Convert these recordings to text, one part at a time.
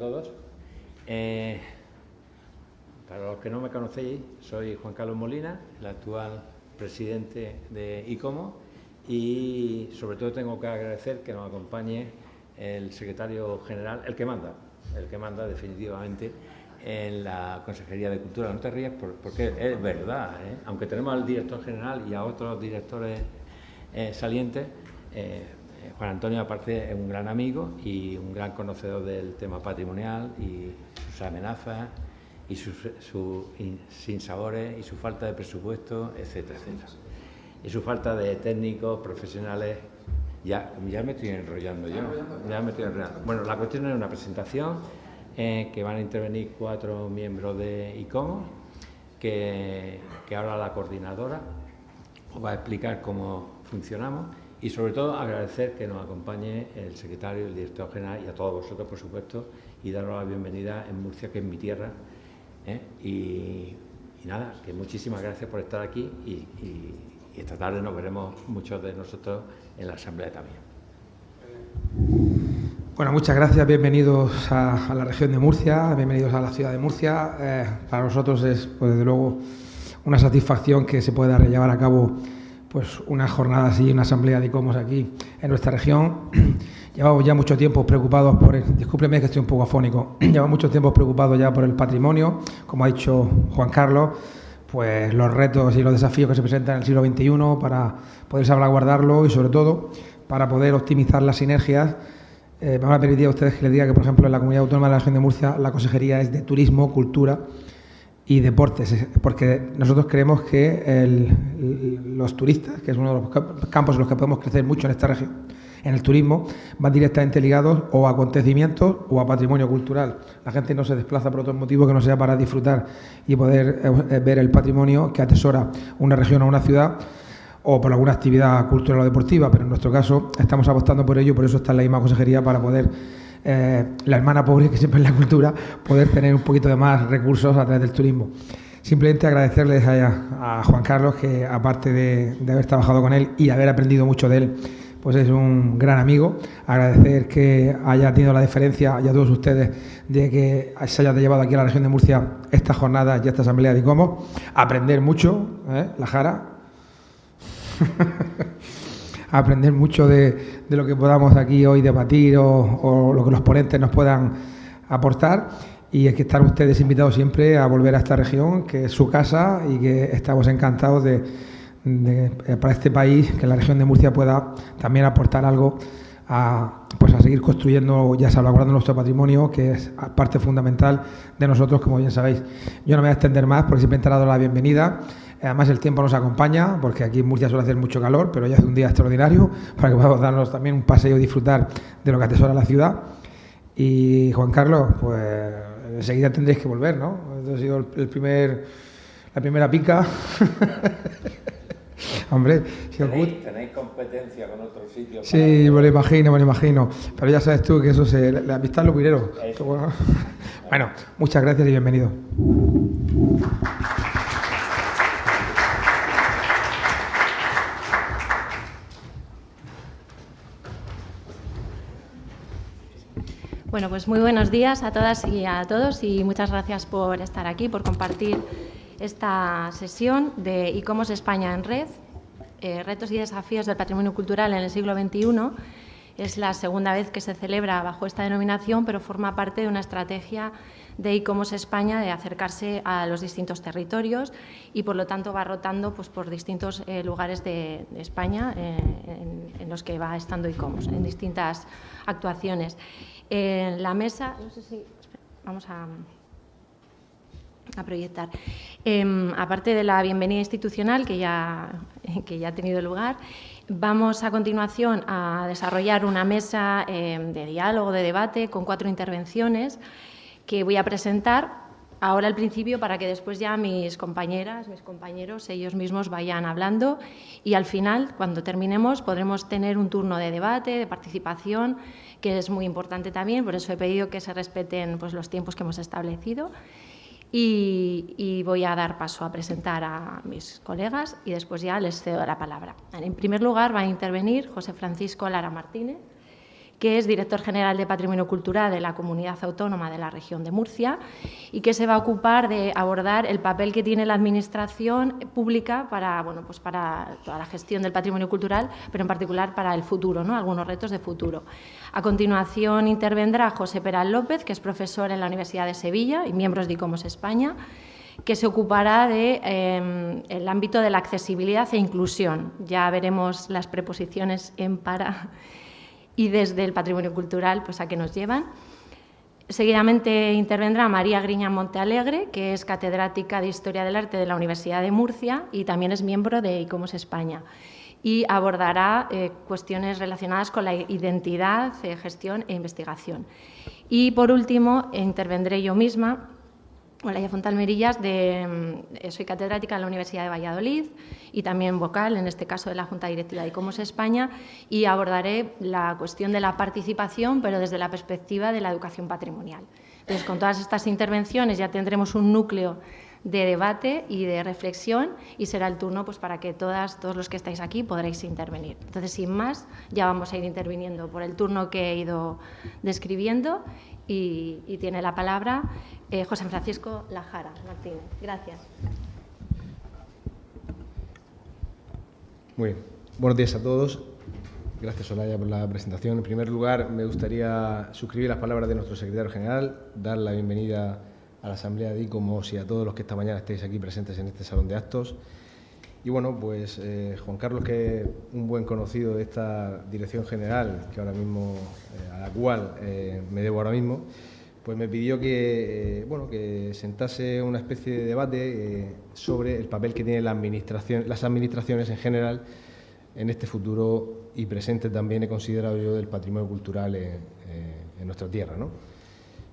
todos. Para los que no me conocéis, soy Juan Carlos Molina, el actual presidente de ICOMOS, y sobre todo tengo que agradecer que nos acompañe el secretario general, el que manda definitivamente en la Consejería de Cultura. No te rías porque es verdad, aunque tenemos al director general y a otros directores salientes, Juan Antonio aparte es un gran amigo y un gran conocedor del tema patrimonial y sus amenazas y sus sinsabores y su falta de presupuesto, etcétera, etcétera. Y su falta de técnicos, profesionales. Ya me estoy enrollando yo. Bueno, la cuestión es una presentación que van a intervenir 4 miembros de ICOMOS, que ahora la coordinadora os va a explicar cómo funcionamos y sobre todo agradecer que nos acompañe el secretario, el director general y a todos vosotros, por supuesto, y daros la bienvenida en Murcia, que es mi tierra. Y nada, que muchísimas gracias por estar aquí y esta tarde nos veremos muchos de nosotros en la asamblea también. Bueno, muchas gracias, bienvenidos a la región de Murcia, bienvenidos a la ciudad de Murcia. Para nosotros es, pues, desde luego, una satisfacción que se pueda llevar a cabo pues una jornada así, una asamblea de ICOMOS aquí en nuestra región. Llevamos ya mucho tiempo preocupados discúlpeme que estoy un poco afónico, llevamos mucho tiempo preocupados ya por el patrimonio, como ha dicho Juan Carlos, pues los retos y los desafíos que se presentan en el siglo XXI para poder salvaguardarlo y sobre todo para poder optimizar las sinergias. Me van a permitir a ustedes que les diga que, por ejemplo, en la Comunidad Autónoma de la Región de Murcia la consejería es de Turismo, Cultura y Deportes, porque nosotros creemos que los turistas, que es uno de los campos en los que podemos crecer mucho en esta región, en el turismo, van directamente ligados o a acontecimientos o a patrimonio cultural. La gente no se desplaza por otro motivo que no sea para disfrutar y poder ver el patrimonio que atesora una región o una ciudad, o por alguna actividad cultural o deportiva, pero en nuestro caso estamos apostando por ello, por eso está en la misma consejería, para poder, la hermana pobre que siempre es la cultura, poder tener un poquito de más recursos a través del turismo. Simplemente agradecerles a Juan Carlos, que aparte de haber trabajado con él y haber aprendido mucho de él, pues es un gran amigo. Agradecer que haya tenido la deferencia, y a todos ustedes, de que se haya llevado aquí a la región de Murcia esta jornada y esta asamblea de ICOMOS. Aprender mucho, la Jara. Aprender mucho de lo que podamos aquí hoy debatir o lo que los ponentes nos puedan aportar. Y es que están ustedes invitados siempre a volver a esta región, que es su casa, y que estamos encantados para este país, que la región de Murcia pueda también aportar algo a seguir construyendo y salvaguardando nuestro patrimonio, que es parte fundamental de nosotros, como bien sabéis. Yo no me voy a extender más porque siempre he dado la bienvenida. Además, el tiempo nos acompaña, porque aquí en Murcia suele hacer mucho calor, pero ya hace un día extraordinario para que podamos darnos también un paseo y disfrutar de lo que atesora la ciudad. Y Juan Carlos, pues enseguida tendréis que volver, ¿no? Esto ha sido la primera pica. Hombre, si ¿Tenéis competencia con otros sitios? Sí, me lo imagino. Pero ya sabes tú que eso la amistad es lo primero. Bueno, muchas gracias y bienvenido. Bueno, pues muy buenos días a todas y a todos y muchas gracias por estar aquí, por compartir esta sesión de ICOMOS España en Red, retos y desafíos del patrimonio cultural en el siglo XXI. Es la segunda vez que se celebra bajo esta denominación, pero forma parte de una estrategia de ICOMOS España de acercarse a los distintos territorios y, por lo tanto, va rotando pues, por distintos lugares de España en los que va estando ICOMOS, en distintas actuaciones. En la mesa, no sé si vamos a proyectar. Aparte de la bienvenida institucional que ya ha tenido lugar, vamos a continuación a desarrollar una mesa de diálogo, de debate, con 4 intervenciones que voy a presentar ahora al principio para que después ya mis compañeras, mis compañeros, ellos mismos vayan hablando y al final, cuando terminemos, podremos tener un turno de debate, de participación, que es muy importante también, por eso he pedido que se respeten pues, los tiempos que hemos establecido. Y voy a dar paso a presentar a mis colegas y después ya les cedo la palabra. En primer lugar va a intervenir José Francisco Lara Martínez, que es director general de Patrimonio Cultural de la Comunidad Autónoma de la Región de Murcia y que se va a ocupar de abordar el papel que tiene la Administración pública para, bueno, pues para toda la gestión del patrimonio cultural, pero en particular para el futuro, ¿no? Algunos retos de futuro. A continuación intervendrá José Peral López, que es profesor en la Universidad de Sevilla y miembro de ICOMOS España, que se ocupará del ámbito de la accesibilidad e inclusión. Ya veremos las preposiciones en para y desde el patrimonio cultural, pues a qué nos llevan. Seguidamente intervendrá María Griñán Montealegre, que es catedrática de Historia del Arte de la Universidad de Murcia y también es miembro de ICOMOS España. Y abordará cuestiones relacionadas con la identidad, gestión e investigación. Y, por último, intervendré yo misma. Hola, yo Fontalmerillas, soy catedrática en la Universidad de Valladolid y también vocal, en este caso de la Junta Directiva de ICOMOS España, y abordaré la cuestión de la participación, pero desde la perspectiva de la educación patrimonial. Entonces, con todas estas intervenciones ya tendremos un núcleo de debate y de reflexión y será el turno pues, para que todos los que estáis aquí podréis intervenir. Entonces, sin más, ya vamos a ir interviniendo por el turno que he ido describiendo y tiene la palabra José Francisco Lajara Martínez. Gracias. Muy bien. Buenos días a todos. Gracias, Soraya, por la presentación. En primer lugar, me gustaría suscribir las palabras de nuestro secretario general, dar la bienvenida a la Asamblea de ICOMOS y a todos los que esta mañana estéis aquí presentes en este salón de actos. Y bueno, pues Juan Carlos, que es un buen conocido de esta dirección general, que ahora mismo, a la cual me debo ahora mismo, pues me pidió que, que sentase una especie de debate sobre el papel que tienen las administraciones en general en este futuro y presente también, he considerado yo, del patrimonio cultural en nuestra tierra, ¿no?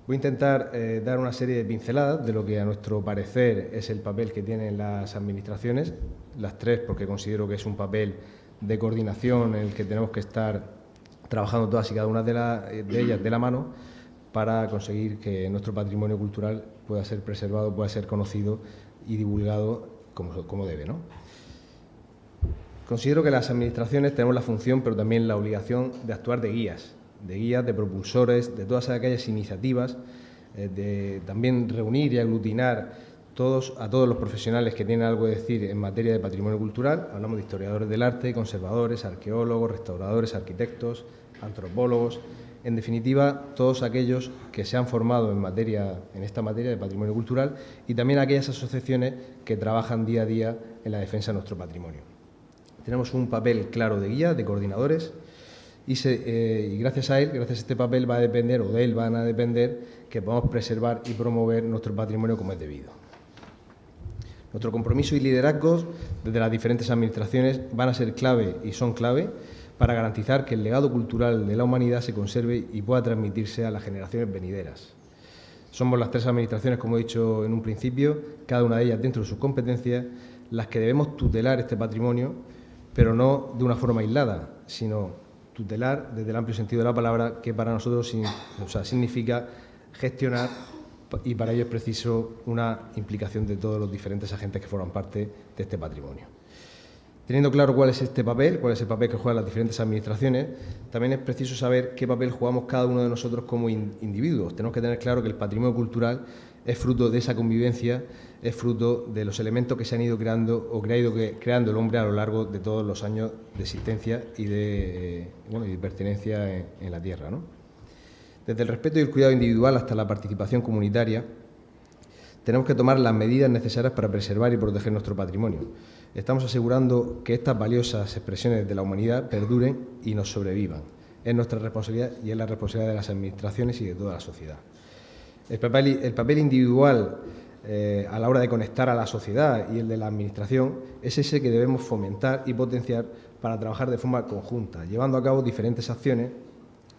Voy a intentar dar una serie de pinceladas de lo que a nuestro parecer es el papel que tienen las administraciones, las tres, porque considero que es un papel de coordinación en el que tenemos que estar trabajando todas y cada una de ellas de la mano para conseguir que nuestro patrimonio cultural pueda ser preservado, pueda ser conocido y divulgado como debe, ¿no? Considero que las administraciones tenemos la función, pero también la obligación de actuar de guías, de propulsores, de todas aquellas iniciativas, de también reunir y aglutinar a todos los profesionales que tienen algo que decir en materia de patrimonio cultural. Hablamos de historiadores del arte, conservadores, arqueólogos, restauradores, arquitectos, antropólogos, en definitiva, todos aquellos que se han formado en esta materia de patrimonio cultural y también aquellas asociaciones que trabajan día a día en la defensa de nuestro patrimonio. Tenemos un papel claro de guía, de coordinadores, y gracias a él, gracias a este papel, va a depender, o de él van a depender, que podamos preservar y promover nuestro patrimonio como es debido. Nuestro compromiso y liderazgos desde las diferentes administraciones van a ser clave y son clave para garantizar que el legado cultural de la humanidad se conserve y pueda transmitirse a las generaciones venideras. Somos las tres administraciones, como he dicho en un principio, cada una de ellas dentro de sus competencias, las que debemos tutelar este patrimonio, pero no de una forma aislada, sino tutelar desde el amplio sentido de la palabra, que para nosotros significa gestionar, y para ello es preciso una implicación de todos los diferentes agentes que forman parte de este patrimonio. Teniendo claro cuál es este papel, cuál es el papel que juegan las diferentes administraciones, también es preciso saber qué papel jugamos cada uno de nosotros como individuos. Tenemos que tener claro que el patrimonio cultural es fruto de esa convivencia, es fruto de los elementos que se han ido creando o que ha ido creando el hombre a lo largo de todos los años de existencia y de pertenencia en la tierra, ¿no? Desde el respeto y el cuidado individual hasta la participación comunitaria, tenemos que tomar las medidas necesarias para preservar y proteger nuestro patrimonio. Estamos asegurando que estas valiosas expresiones de la humanidad perduren y nos sobrevivan. Es nuestra responsabilidad y es la responsabilidad de las administraciones y de toda la sociedad. El papel individual a la hora de conectar a la sociedad y el de la administración es ese que debemos fomentar y potenciar para trabajar de forma conjunta, llevando a cabo diferentes acciones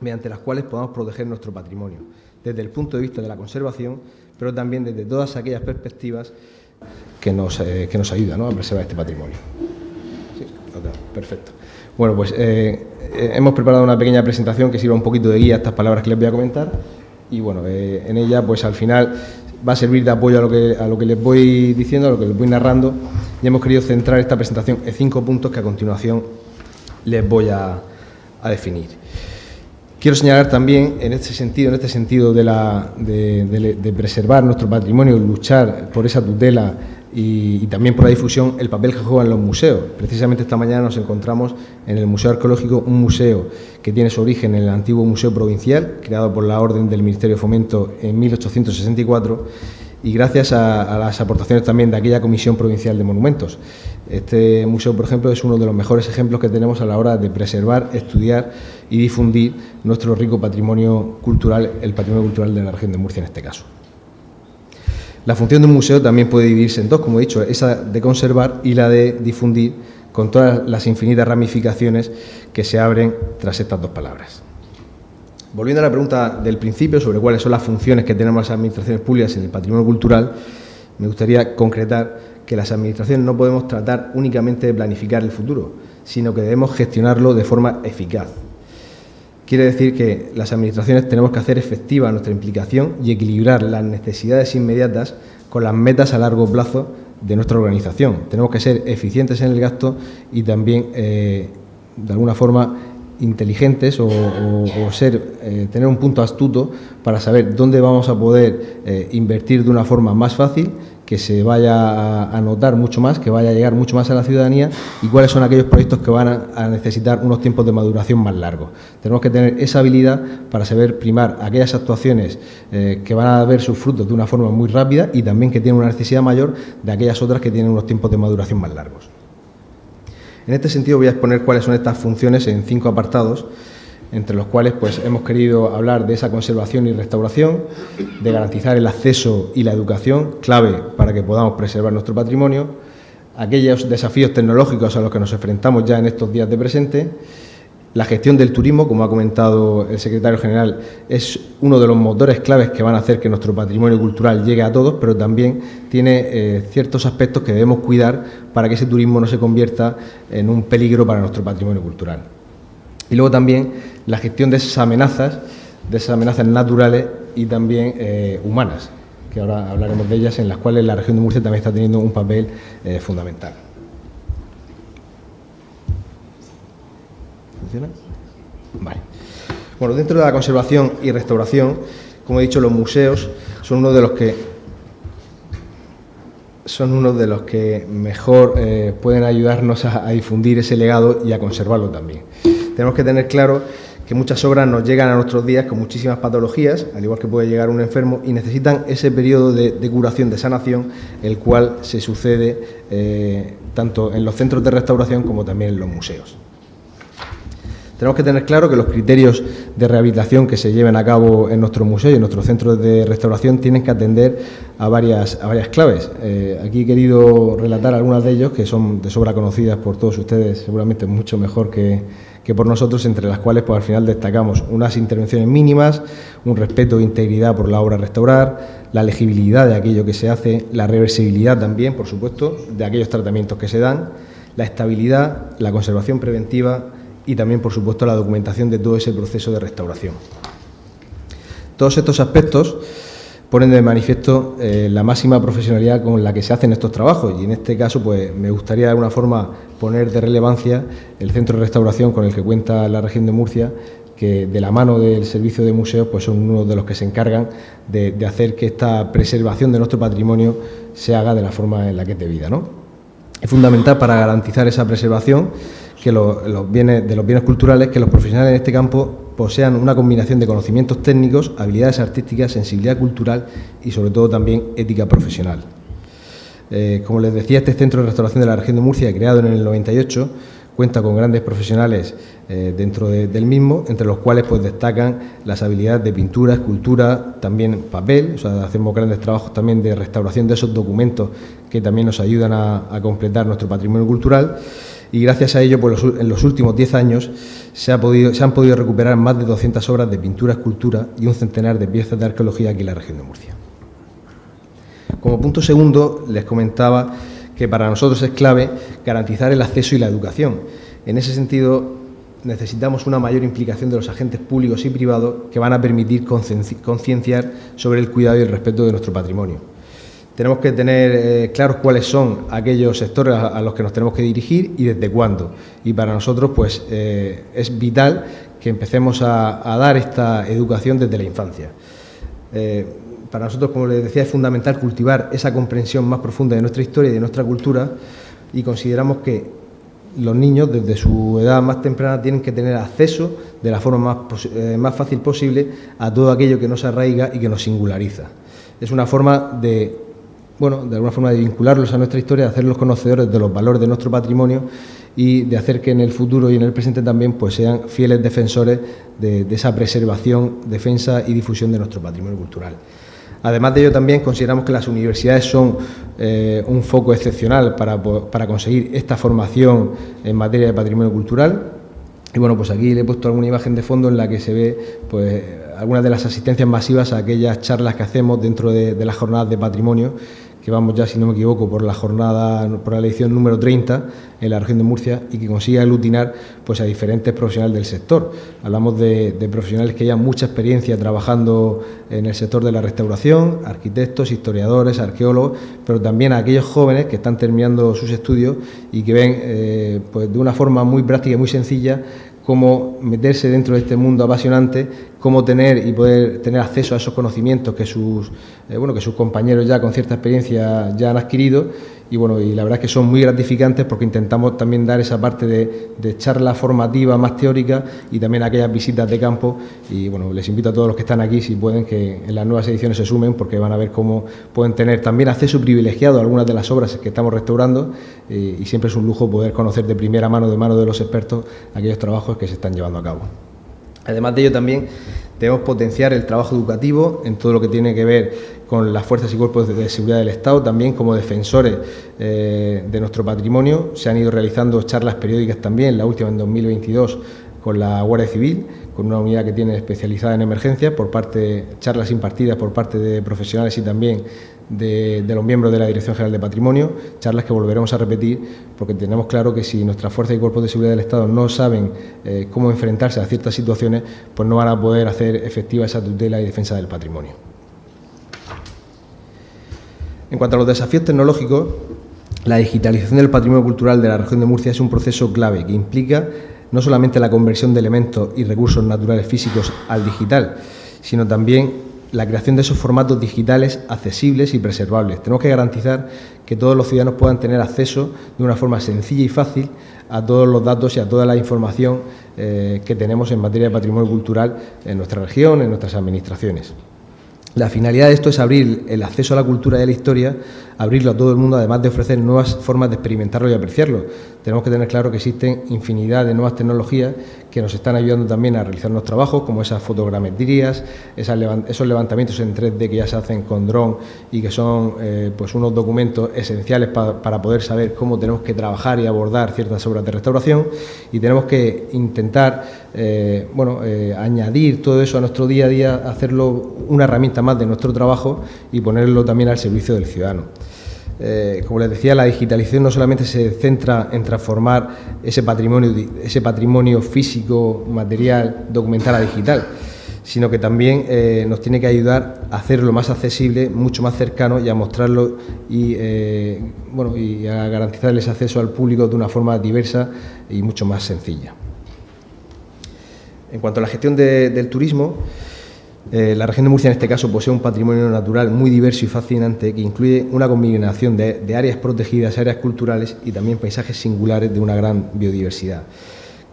mediante las cuales podamos proteger nuestro patrimonio, desde el punto de vista de la conservación, pero también desde todas aquellas perspectivas que nos ayudan, ¿no?, a preservar este patrimonio. Sí, perfecto. Bueno, pues hemos preparado una pequeña presentación que sirva un poquito de guía a estas palabras que les voy a comentar y bueno, en ella pues al final va a servir de apoyo a lo que les voy diciendo, a lo que les voy narrando, y hemos querido centrar esta presentación en 5 puntos que a continuación les voy a definir. Quiero señalar también, en este sentido de preservar nuestro patrimonio, luchar por esa tutela y también por la difusión, el papel que juegan los museos. Precisamente esta mañana nos encontramos en el Museo Arqueológico, un museo que tiene su origen en el antiguo Museo Provincial, creado por la Orden del Ministerio de Fomento en 1864, y gracias a las aportaciones también de aquella Comisión Provincial de Monumentos. Este museo, por ejemplo, es uno de los mejores ejemplos que tenemos a la hora de preservar, estudiar y difundir nuestro rico patrimonio cultural, el patrimonio cultural de la región de Murcia en este caso. La función de un museo también puede dividirse en dos, como he dicho, esa de conservar y la de difundir, con todas las infinitas ramificaciones que se abren tras estas dos palabras. Volviendo a la pregunta del principio sobre cuáles son las funciones que tenemos las administraciones públicas en el patrimonio cultural, me gustaría concretar que las administraciones no podemos tratar únicamente de planificar el futuro, sino que debemos gestionarlo de forma eficaz. Quiere decir que las administraciones tenemos que hacer efectiva nuestra implicación y equilibrar las necesidades inmediatas con las metas a largo plazo de nuestra organización. Tenemos que ser eficientes en el gasto y también, de alguna forma, inteligentes o tener un punto astuto para saber dónde vamos a poder invertir de una forma más fácil, que se vaya a notar mucho más, que vaya a llegar mucho más a la ciudadanía, y cuáles son aquellos proyectos que van a necesitar unos tiempos de maduración más largos. Tenemos que tener esa habilidad para saber primar aquellas actuaciones que van a ver sus frutos de una forma muy rápida y también que tienen una necesidad mayor de aquellas otras que tienen unos tiempos de maduración más largos. En este sentido voy a exponer cuáles son estas funciones en 5 apartados, entre los cuales pues, hemos querido hablar de esa conservación y restauración, de garantizar el acceso y la educación, clave para que podamos preservar nuestro patrimonio, aquellos desafíos tecnológicos a los que nos enfrentamos ya en estos días de presente, la gestión del turismo, como ha comentado el secretario general, es uno de los motores claves que van a hacer que nuestro patrimonio cultural llegue a todos, pero también tiene ciertos aspectos que debemos cuidar para que ese turismo no se convierta en un peligro para nuestro patrimonio cultural. Y luego también la gestión de esas amenazas naturales y también humanas, que ahora hablaremos de ellas, en las cuales la región de Murcia también está teniendo un papel fundamental. ¿Funciona? Vale. Bueno, dentro de la conservación y restauración, como he dicho, los museos son uno de los que mejor pueden ayudarnos a difundir ese legado y a conservarlo también. Tenemos que tener claro que muchas obras nos llegan a nuestros días con muchísimas patologías, al igual que puede llegar un enfermo, y necesitan ese periodo de curación, de sanación, el cual se sucede tanto en los centros de restauración como también en los museos. Tenemos que tener claro que los criterios de rehabilitación que se lleven a cabo en nuestros museos y en nuestros centros de restauración tienen que atender a varias claves. Aquí he querido relatar algunas de ellos que son de sobra conocidas por todos ustedes, seguramente mucho mejor que por nosotros, entre las cuales pues, al final destacamos unas intervenciones mínimas, un respeto e integridad por la obra a restaurar, la legibilidad de aquello que se hace, la reversibilidad también, por supuesto, de aquellos tratamientos que se dan, la estabilidad, la conservación preventiva y también, por supuesto, la documentación de todo ese proceso de restauración. Todos estos aspectos ponen de manifiesto la máxima profesionalidad con la que se hacen estos trabajos, y en este caso pues me gustaría de alguna forma poner de relevancia el centro de restauración con el que cuenta la región de Murcia, que de la mano del servicio de museos pues son uno de los que se encargan de hacer que esta preservación de nuestro patrimonio se haga de la forma en la que es debida, ¿no? Es fundamental para garantizar esa preservación que los bienes culturales, que los profesionales en este campo posean una combinación de conocimientos técnicos, habilidades artísticas, sensibilidad cultural y sobre todo también ética profesional. Como les decía, este centro de restauración de la región de Murcia, creado en el 98, cuenta con grandes profesionales dentro del mismo, entre los cuales pues destacan las habilidades de pintura, escultura, también papel, o sea, hacemos grandes trabajos también de restauración de esos documentos que también nos ayudan a completar nuestro patrimonio cultural. Y gracias a ello, pues, en los últimos 10 años se han podido recuperar más de 200 obras de pintura, escultura y un centenar de piezas de arqueología aquí en la región de Murcia. Como punto segundo, les comentaba que para nosotros es clave garantizar el acceso y la educación. En ese sentido, necesitamos una mayor implicación de los agentes públicos y privados que van a permitir concienciar sobre el cuidado y el respeto de nuestro patrimonio. Tenemos que tener claros cuáles son aquellos sectores a los que nos tenemos que dirigir y desde cuándo. Y para nosotros pues, es vital que empecemos a dar esta educación desde la infancia. Para nosotros, como les decía, es fundamental cultivar esa comprensión más profunda de nuestra historia y de nuestra cultura, y consideramos que los niños desde su edad más temprana tienen que tener acceso de la forma más fácil posible a todo aquello que nos arraiga y que nos singulariza. Es una forma de alguna forma de vincularlos a nuestra historia, de hacerlos conocedores de los valores de nuestro patrimonio y de hacer que en el futuro y en el presente también pues sean fieles defensores de esa preservación, defensa y difusión de nuestro patrimonio cultural. Además de ello, también consideramos que las universidades son un foco excepcional para conseguir esta formación en materia de patrimonio cultural. Y bueno, pues aquí le he puesto alguna imagen de fondo en la que se ve pues algunas de las asistencias masivas a aquellas charlas que hacemos dentro de las jornadas de patrimonio, que vamos ya, si no me equivoco, por la edición número 30 en la región de Murcia, y que consigue aglutinar pues a diferentes profesionales del sector. Hablamos de profesionales que llevan mucha experiencia trabajando en el sector de la restauración, arquitectos, historiadores, arqueólogos, pero también a aquellos jóvenes que están terminando sus estudios y que ven pues de una forma muy práctica y muy sencilla cómo meterse dentro de este mundo apasionante, cómo tener y poder tener acceso a esos conocimientos que sus compañeros ya con cierta experiencia ya han adquirido. Y la verdad es que son muy gratificantes, porque intentamos también dar esa parte de charla formativa más teórica y también aquellas visitas de campo. Y les invito a todos los que están aquí, si pueden, que en las nuevas ediciones se sumen, porque van a ver cómo pueden tener también acceso privilegiado a algunas de las obras que estamos restaurando, y siempre es un lujo poder conocer de primera mano, de mano de los expertos, aquellos trabajos que se están llevando a cabo. Además de ello, también debemos potenciar el trabajo educativo en todo lo que tiene que ver con las fuerzas y cuerpos de seguridad del Estado, también como defensores de nuestro patrimonio. Se han ido realizando charlas periódicas también, la última en 2022 con la Guardia Civil, con una unidad que tiene especializada en emergencias, charlas impartidas por parte de profesionales y también de los miembros de la Dirección General de Patrimonio, charlas que volveremos a repetir, porque tenemos claro que si nuestras fuerzas y cuerpos de seguridad del Estado no saben cómo enfrentarse a ciertas situaciones, pues no van a poder hacer efectiva esa tutela y defensa del patrimonio. En cuanto a los desafíos tecnológicos, la digitalización del patrimonio cultural de la región de Murcia es un proceso clave que implica no solamente la conversión de elementos y recursos naturales físicos al digital, sino también la creación de esos formatos digitales accesibles y preservables. Tenemos que garantizar que todos los ciudadanos puedan tener acceso de una forma sencilla y fácil a todos los datos y a toda la información que tenemos en materia de patrimonio cultural en nuestra región, en nuestras administraciones. La finalidad de esto es abrir el acceso a la cultura y a la historia, abrirlo a todo el mundo, además de ofrecer nuevas formas de experimentarlo y apreciarlo. Tenemos que tener claro que existen infinidad de nuevas tecnologías que nos están ayudando también a realizar nuestros trabajos, como esas fotogrametrías, esos levantamientos en 3D que ya se hacen con dron y que son unos documentos esenciales para poder saber cómo tenemos que trabajar y abordar ciertas obras de restauración, y tenemos que intentar añadir todo eso a nuestro día a día, hacerlo una herramienta más de nuestro trabajo y ponerlo también al servicio del ciudadano. Como les decía, la digitalización no solamente se centra en transformar ese patrimonio físico, material, documental a digital, sino que también nos tiene que ayudar a hacerlo más accesible, mucho más cercano, y a mostrarlo y a garantizarles acceso al público de una forma diversa y mucho más sencilla. En cuanto a la gestión del turismo, la región de Murcia, en este caso, posee un patrimonio natural muy diverso y fascinante, que incluye una combinación de áreas protegidas, áreas culturales y también paisajes singulares de una gran biodiversidad.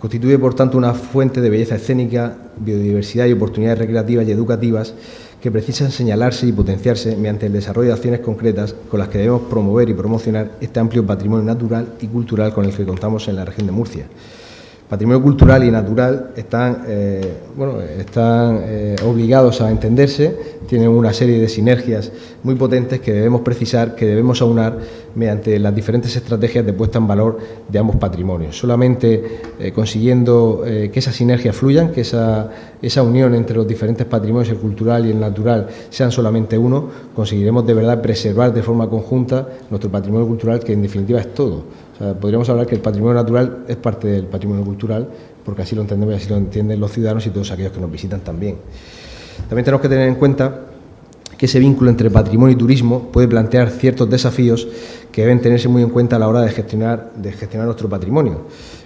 Constituye, por tanto, una fuente de belleza escénica, biodiversidad y oportunidades recreativas y educativas que precisan señalarse y potenciarse mediante el desarrollo de acciones concretas con las que debemos promover y promocionar este amplio patrimonio natural y cultural con el que contamos en la región de Murcia. Patrimonio cultural y natural están obligados a entenderse, tienen una serie de sinergias muy potentes que debemos precisar, que debemos aunar mediante las diferentes estrategias de puesta en valor de ambos patrimonios. Solamente consiguiendo que esas sinergias fluyan, que esa unión entre los diferentes patrimonios, el cultural y el natural, sean solamente uno, conseguiremos de verdad preservar de forma conjunta nuestro patrimonio cultural, que en definitiva es todo. O sea, podríamos hablar que el patrimonio natural es parte del patrimonio cultural, porque así lo entendemos y así lo entienden los ciudadanos y todos aquellos que nos visitan también. También tenemos que tener en cuenta que ese vínculo entre patrimonio y turismo puede plantear ciertos desafíos que deben tenerse muy en cuenta a la hora de gestionar nuestro patrimonio.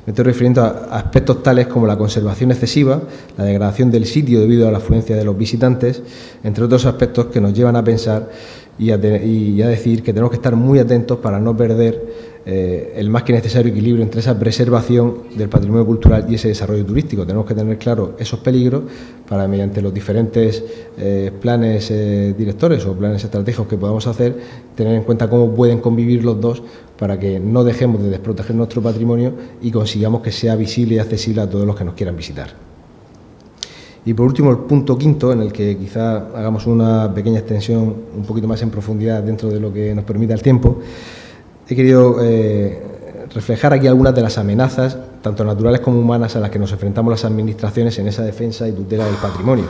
Me estoy refiriendo a aspectos tales como la conservación excesiva, la degradación del sitio debido a la afluencia de los visitantes, entre otros aspectos que nos llevan a pensar y a decir que tenemos que estar muy atentos para no perder el más que necesario equilibrio entre esa preservación del patrimonio cultural y ese desarrollo turístico. Tenemos que tener claro esos peligros para, mediante los diferentes planes directores o planes estratégicos que podamos hacer, tener en cuenta cómo pueden convivir los dos para que no dejemos de desproteger nuestro patrimonio y consigamos que sea visible y accesible a todos los que nos quieran visitar. Y por último, el punto quinto, en el que quizá hagamos una pequeña extensión un poquito más en profundidad dentro de lo que nos permita el tiempo. He querido reflejar aquí algunas de las amenazas, tanto naturales como humanas, a las que nos enfrentamos las administraciones en esa defensa y tutela del patrimonio.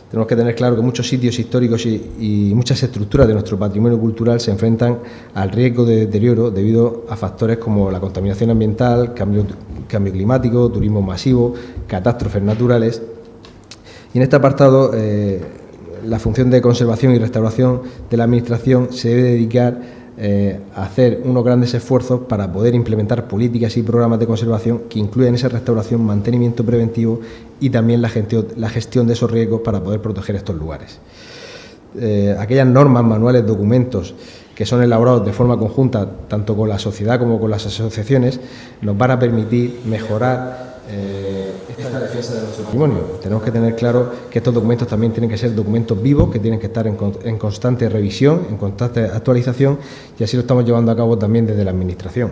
Tenemos que tener claro que muchos sitios históricos y muchas estructuras de nuestro patrimonio cultural se enfrentan al riesgo de deterioro debido a factores como la contaminación ambiental, cambio climático, turismo masivo, catástrofes naturales. Y en este apartado, la función de conservación y restauración de la Administración se debe dedicar a hacer unos grandes esfuerzos para poder implementar políticas y programas de conservación que incluyan esa restauración, mantenimiento preventivo y también la gestión de esos riesgos para poder proteger estos lugares. Aquellas normas, manuales, documentos que son elaborados de forma conjunta tanto con la sociedad como con las asociaciones nos van a permitir mejorar esta defensa de nuestro patrimonio. Tenemos que tener claro que estos documentos también tienen que ser documentos vivos, que tienen que estar en constante revisión, en constante actualización, y así lo estamos llevando a cabo también desde la Administración.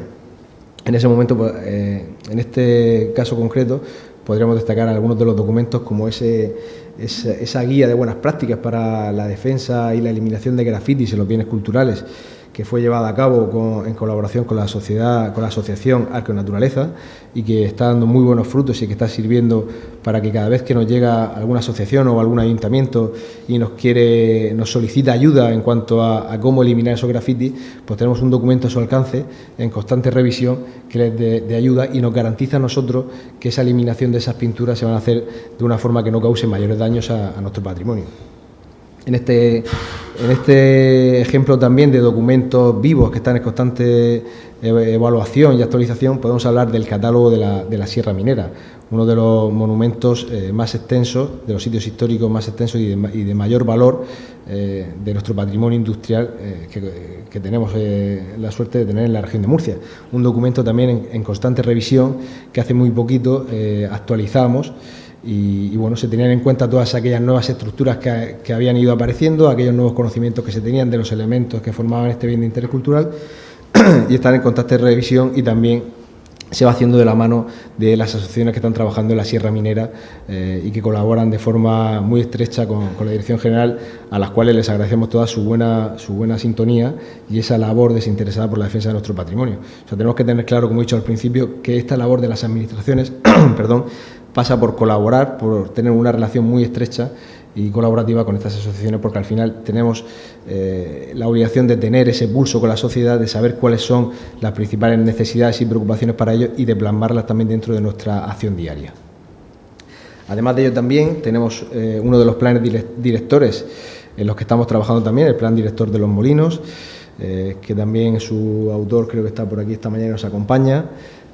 En ese momento, en este caso concreto, podríamos destacar algunos de los documentos como esa guía de buenas prácticas para la defensa y la eliminación de grafitis en los bienes culturales, que fue llevada a cabo en colaboración con la asociación Arqueonaturaleza y que está dando muy buenos frutos y que está sirviendo para que cada vez que nos llega alguna asociación o algún ayuntamiento y nos solicita ayuda en cuanto a cómo eliminar esos grafitis, pues tenemos un documento a su alcance en constante revisión que les de ayuda y nos garantiza a nosotros que esa eliminación de esas pinturas se van a hacer de una forma que no cause mayores daños a nuestro patrimonio. En este ejemplo también de documentos vivos que están en constante evaluación y actualización, podemos hablar del catálogo de la Sierra Minera, uno de los monumentos más extensos, de los sitios históricos más extensos y de mayor valor de nuestro patrimonio industrial que tenemos la suerte de tener en la región de Murcia. Un documento también en constante revisión que hace muy poquito actualizamos. Y bueno, se tenían en cuenta todas aquellas nuevas estructuras que habían ido apareciendo, aquellos nuevos conocimientos que se tenían de los elementos que formaban este bien de interés cultural y están en constante revisión, y también se va haciendo de la mano de las asociaciones que están trabajando en la Sierra Minera y que colaboran de forma muy estrecha con la Dirección General, a las cuales les agradecemos toda su buena sintonía y esa labor desinteresada por la defensa de nuestro patrimonio. O sea, tenemos que tener claro, como he dicho al principio, que esta labor de las administraciones pasa por colaborar, por tener una relación muy estrecha y colaborativa con estas asociaciones, porque al final tenemos la obligación de tener ese pulso con la sociedad, de saber cuáles son las principales necesidades y preocupaciones para ellos y de plasmarlas también dentro de nuestra acción diaria. Además de ello, también tenemos uno de los planes directores en los que estamos trabajando también, el Plan Director de los Molinos, que también su autor creo que está por aquí esta mañana y nos acompaña,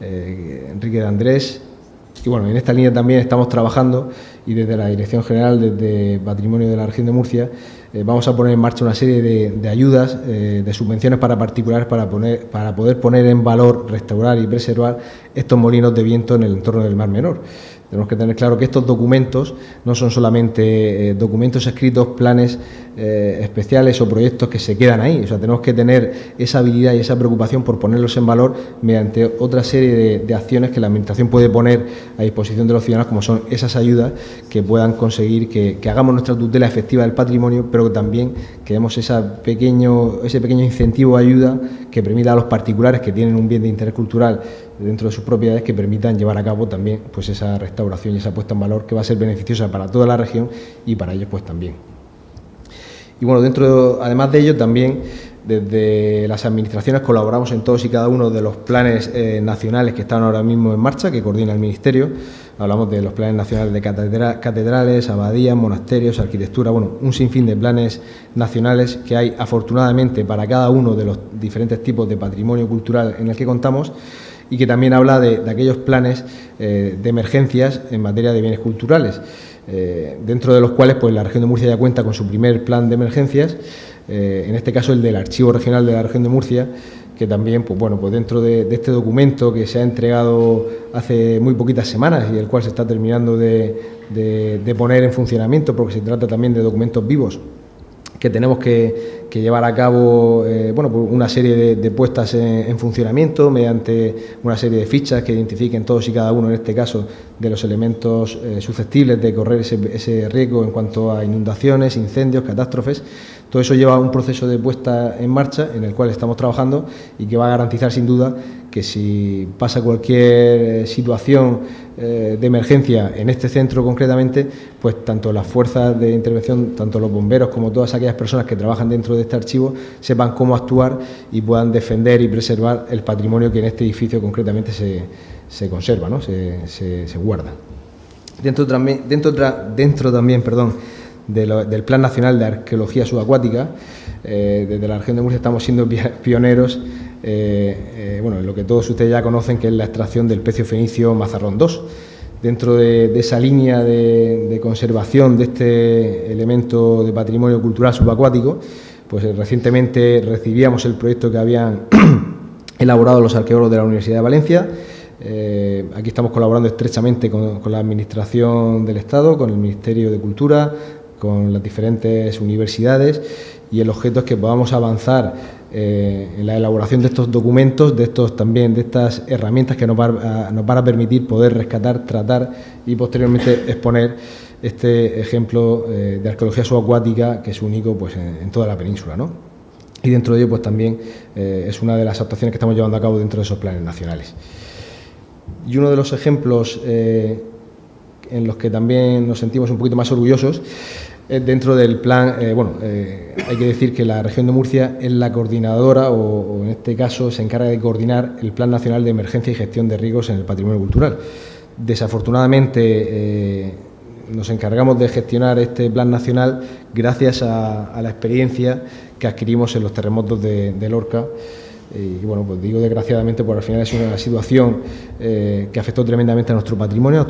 Enrique de Andrés. Y bueno, en esta línea también estamos trabajando, y desde la Dirección General, desde Patrimonio de la Región de Murcia, vamos a poner en marcha una serie de ayudas, de subvenciones para particulares para poder poner en valor, restaurar y preservar estos molinos de viento en el entorno del Mar Menor. Tenemos que tener claro que estos documentos no son solamente documentos escritos, planes especiales o proyectos que se quedan ahí. O sea, tenemos que tener esa habilidad y esa preocupación por ponerlos en valor mediante otra serie de acciones que la Administración puede poner a disposición de los ciudadanos, como son esas ayudas que puedan conseguir que hagamos nuestra tutela efectiva del patrimonio, pero que también que demos ese pequeño incentivo o ayuda que permita a los particulares que tienen un bien de interés cultural dentro de sus propiedades, que permitan llevar a cabo también pues esa restauración y esa puesta en valor, que va a ser beneficiosa para toda la región y para ellos pues también. Y bueno, además de ello, también desde las administraciones colaboramos en todos y cada uno de los planes nacionales que están ahora mismo en marcha, que coordina el Ministerio. hablamos de los planes nacionales de catedrales, abadías, monasterios, arquitectura, bueno, un sinfín de planes nacionales que hay afortunadamente para cada uno de los diferentes tipos de patrimonio cultural en el que contamos, y que también habla de aquellos planes de emergencias en materia de bienes culturales, dentro de los cuales pues la región de Murcia ya cuenta con su primer plan de emergencias, en este caso el del Archivo Regional de la región de Murcia, que también pues bueno, pues dentro de este documento que se ha entregado hace muy poquitas semanas y el cual se está terminando de poner en funcionamiento, porque se trata también de documentos vivos que tenemos que llevar a cabo bueno, pues una serie de puestas en funcionamiento mediante una serie de fichas que identifiquen todos y cada uno, en este caso, de los elementos susceptibles de correr ese riesgo en cuanto a inundaciones, incendios, catástrofes. Todo eso lleva a un proceso de puesta en marcha en el cual estamos trabajando y que va a garantizar sin duda que si pasa cualquier situación de emergencia en este centro concretamente, pues tanto las fuerzas de intervención, tanto los bomberos como todas aquellas personas que trabajan dentro de este archivo sepan cómo actuar y puedan defender y preservar el patrimonio que en este edificio concretamente se conserva, ¿no? se guarda. Dentro también, del Plan Nacional de Arqueología Subacuática, desde la región de Murcia estamos siendo pioneros bueno, en lo que todos ustedes ya conocen, que es la extracción del pecio fenicio Mazarrón II. Dentro de esa línea de conservación de este elemento de patrimonio cultural subacuático, pues recientemente recibíamos el proyecto que habían elaborado los arqueólogos de la Universidad de Valencia. Aquí estamos colaborando estrechamente con la Administración del Estado, con el Ministerio de Cultura, con las diferentes universidades, y el objeto es que podamos avanzar en la elaboración de estos documentos, de estas herramientas que nos van a permitir poder rescatar, tratar y posteriormente exponer este ejemplo de arqueología subacuática que es único pues en toda la península, ¿no? Y dentro de ello pues también es una de las actuaciones que estamos llevando a cabo dentro de esos planes nacionales. Y uno de los ejemplos en los que también nos sentimos un poquito más orgullosos dentro del plan, hay que decir que la región de Murcia es la coordinadora o en este caso se encarga de coordinar el Plan Nacional de Emergencia y Gestión de Riesgos en el Patrimonio Cultural. Desafortunadamente nos encargamos de gestionar este plan nacional gracias a la experiencia que adquirimos en los terremotos de Lorca. Y bueno, pues digo desgraciadamente, porque al final es una situación que afectó tremendamente a nuestro patrimonio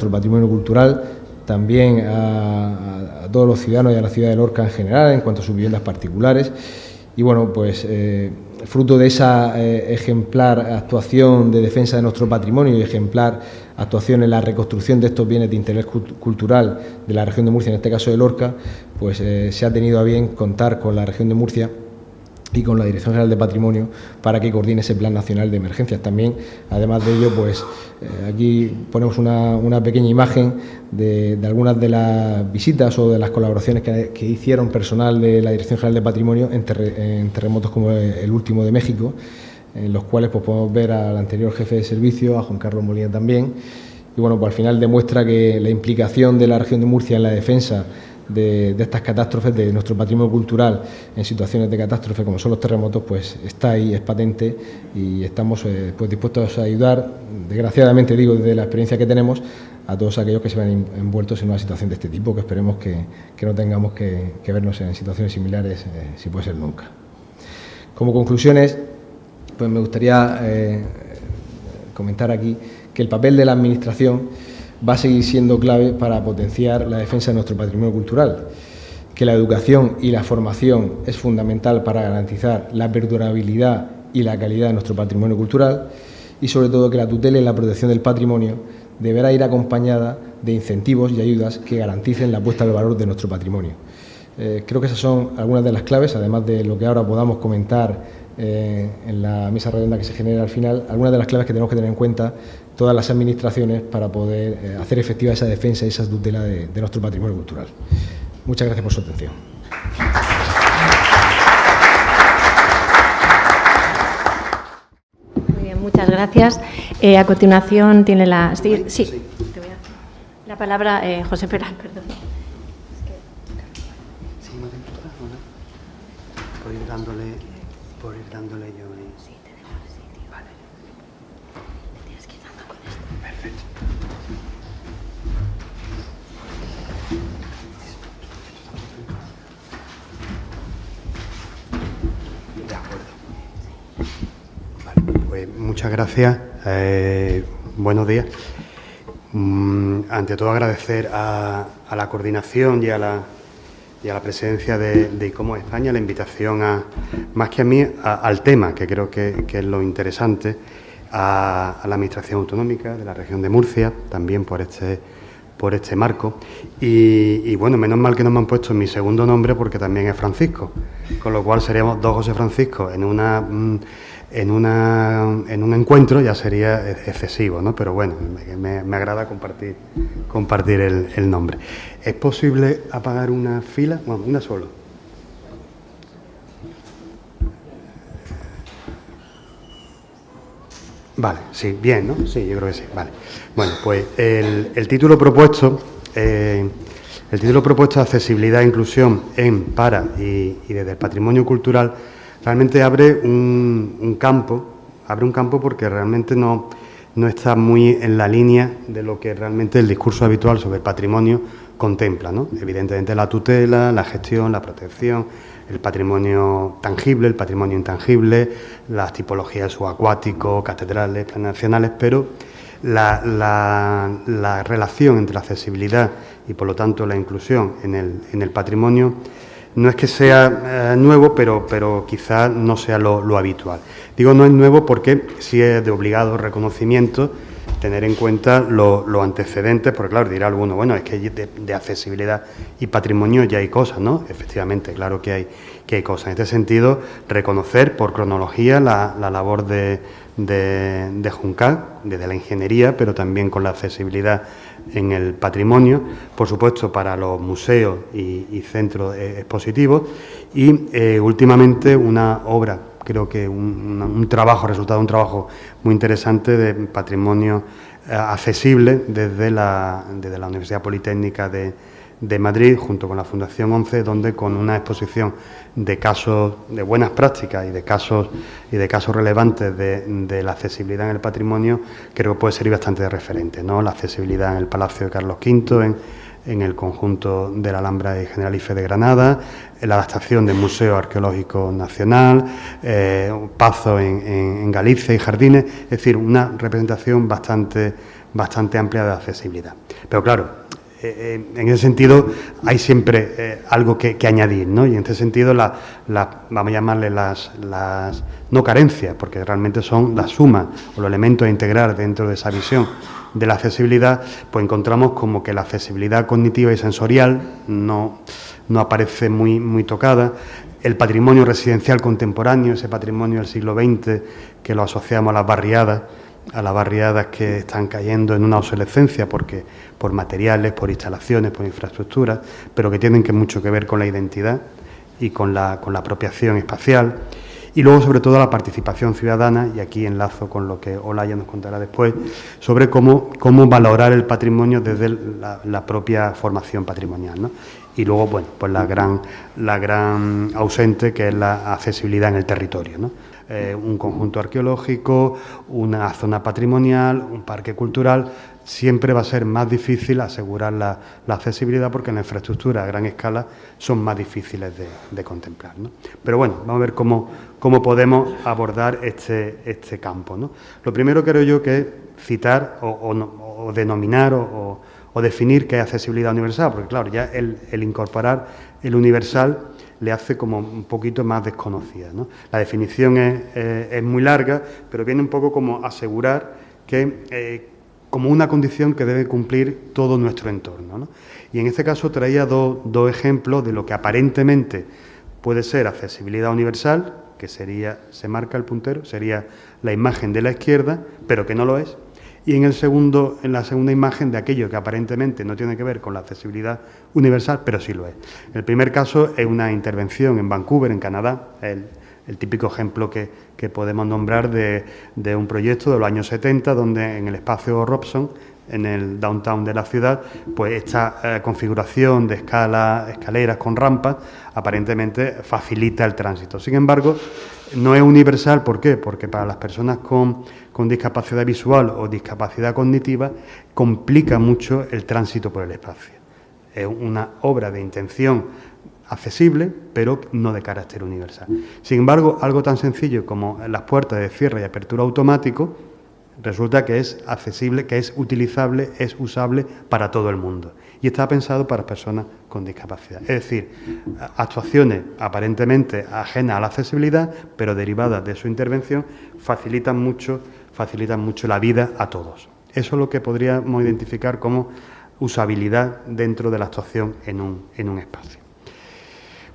cultural, también a todos los ciudadanos y a la ciudad de Lorca en general, en cuanto a sus viviendas particulares. Y bueno, pues fruto de esa ejemplar actuación de defensa de nuestro patrimonio y ejemplar actuación en la reconstrucción de estos bienes de interés cultural de la región de Murcia, en este caso de Lorca, pues se ha tenido a bien contar con la región de Murcia y con la Dirección General de Patrimonio para que coordine ese Plan Nacional de Emergencias. También, además de ello, pues aquí ponemos una pequeña imagen de algunas de las visitas o de las colaboraciones que hicieron personal de la Dirección General de Patrimonio en terremotos como el último de México, en los cuales pues podemos ver al anterior jefe de servicio, a Juan Carlos Molina también. Y bueno, pues al final demuestra que la implicación de la región de Murcia en la defensa de estas catástrofes, de nuestro patrimonio cultural en situaciones de catástrofe como son los terremotos, pues está ahí, es patente, y estamos pues dispuestos a ayudar, desgraciadamente digo, desde la experiencia que tenemos, a todos aquellos que se ven envueltos en una situación de este tipo, que esperemos que no tengamos que vernos en situaciones similares, si puede ser nunca. Como conclusiones, pues me gustaría comentar aquí que el papel de la Administración va a seguir siendo clave para potenciar la defensa de nuestro patrimonio cultural, que la educación y la formación es fundamental para garantizar la perdurabilidad y la calidad de nuestro patrimonio cultural, y sobre todo que la tutela y la protección del patrimonio deberá ir acompañada de incentivos y ayudas que garanticen la puesta al valor de nuestro patrimonio. Creo que esas son algunas de las claves, además de lo que ahora podamos comentar en la mesa redonda que se genera al final, algunas de las claves que tenemos que tener en cuenta todas las administraciones para poder hacer efectiva esa defensa y esa tutela de nuestro patrimonio cultural. Muchas gracias por su atención. Muy bien, muchas gracias. A continuación tiene la palabra José Peral, perdón. Sí, no te importa, ¿no? Por ir dándole yo ahí. Sí, tenemos sitio. Vale. Tienes que ir dando con esto. Perfecto. muchas gracias. Buenos días. Ante todo, agradecer a la coordinación y a la presidencia de ICOMOS España la invitación, más que a mí, al tema, que creo que es lo interesante, a la Administración Autonómica de la región de Murcia, también por este marco. Y bueno, menos mal que no me han puesto mi segundo nombre, porque también es Francisco, con lo cual seríamos dos José Francisco en un encuentro, ya sería excesivo, ¿no? Pero bueno, me agrada compartir el nombre. ¿Es posible apagar una fila? Bueno, una solo. Vale, sí, bien, ¿no? Sí, yo creo que sí, vale. Bueno, pues el título propuesto, Accesibilidad e Inclusión en, para y desde el patrimonio cultural, realmente abre un campo porque realmente no está muy en la línea de lo que realmente el discurso habitual sobre el patrimonio contempla, ¿no? Evidentemente la tutela, la gestión, la protección, el patrimonio tangible, el patrimonio intangible, las tipologías subacuáticos, catedrales, planes nacionales, pero la relación entre la accesibilidad y, por lo tanto, la inclusión en el patrimonio no es que sea nuevo, pero quizás no sea lo habitual. Digo no es nuevo porque sí es de obligado reconocimiento tener en cuenta los antecedentes, porque claro, dirá alguno, bueno, es que de accesibilidad y patrimonio ya hay cosas, ¿no? Efectivamente, claro que hay cosas. En este sentido, reconocer por cronología la labor de Juncal, desde la ingeniería, pero también con la accesibilidad en el patrimonio, por supuesto para los museos y centros expositivos, y últimamente una obra, creo que un trabajo, resultado de un trabajo muy interesante de patrimonio accesible desde la Universidad Politécnica de Madrid, junto con la Fundación 11, donde con una exposición de casos de buenas prácticas y de casos relevantes de la accesibilidad en el patrimonio, creo que puede ser bastante de referente, ¿no? La accesibilidad en el Palacio de Carlos V, en el conjunto de la Alhambra y Generalife de Granada, la adaptación del Museo Arqueológico Nacional, Pazo en Galicia y Jardines, es decir, una representación bastante amplia de accesibilidad. Pero claro, en ese sentido hay siempre algo que añadir, ¿no? Y en este sentido, vamos a llamarle las no carencias, porque realmente son la suma o los elementos a integrar dentro de esa visión de la accesibilidad, pues encontramos como que la accesibilidad cognitiva y sensorial no aparece muy tocada. El patrimonio residencial contemporáneo, ese patrimonio del siglo XX que lo asociamos a las barriadas que están cayendo en una obsolescencia porque por materiales, por instalaciones, por infraestructuras, pero que tienen mucho que ver con la identidad y con la apropiación espacial. Y luego, sobre todo, la participación ciudadana, y aquí enlazo con lo que Olaya nos contará después, sobre cómo valorar el patrimonio desde la propia formación patrimonial, ¿no? Y luego, bueno, pues la gran ausente, que es la accesibilidad en el territorio, ¿no? Un conjunto arqueológico, una zona patrimonial, un parque cultural, siempre va a ser más difícil asegurar la accesibilidad porque las infraestructuras a gran escala son más difíciles de contemplar, ¿no? Pero bueno, vamos a ver cómo podemos abordar este campo, ¿no? Lo primero creo yo que es citar o denominar o definir qué es accesibilidad universal, porque claro, ya el incorporar el universal le hace como un poquito más desconocida, ¿no? La definición es muy larga, pero viene un poco como asegurar que como una condición que debe cumplir todo nuestro entorno, ¿no? Y en este caso traía dos ejemplos de lo que aparentemente puede ser accesibilidad universal, que sería, se marca el puntero, sería la imagen de la izquierda, pero que no lo es. Y en la segunda imagen de aquello que aparentemente no tiene que ver con la accesibilidad universal, pero sí lo es. El primer caso es una intervención en Vancouver, en Canadá, el típico ejemplo que podemos nombrar de un proyecto de los años 70, donde en el espacio Robson, en el downtown de la ciudad, pues esta configuración de escaleras con rampas, aparentemente facilita el tránsito. Sin embargo, no es universal, ¿por qué? Porque para las personas con discapacidad visual o discapacidad cognitiva complica mucho el tránsito por el espacio. Es una obra de intención accesible, pero no de carácter universal. Sin embargo, algo tan sencillo como las puertas de cierre y apertura automático resulta que es accesible, que es utilizable, es usable para todo el mundo. Y está pensado para personas con discapacidad. Es decir, actuaciones aparentemente ajenas a la accesibilidad, pero derivadas de su intervención, facilitan mucho la vida a todos. Eso es lo que podríamos identificar como usabilidad dentro de la actuación en un espacio.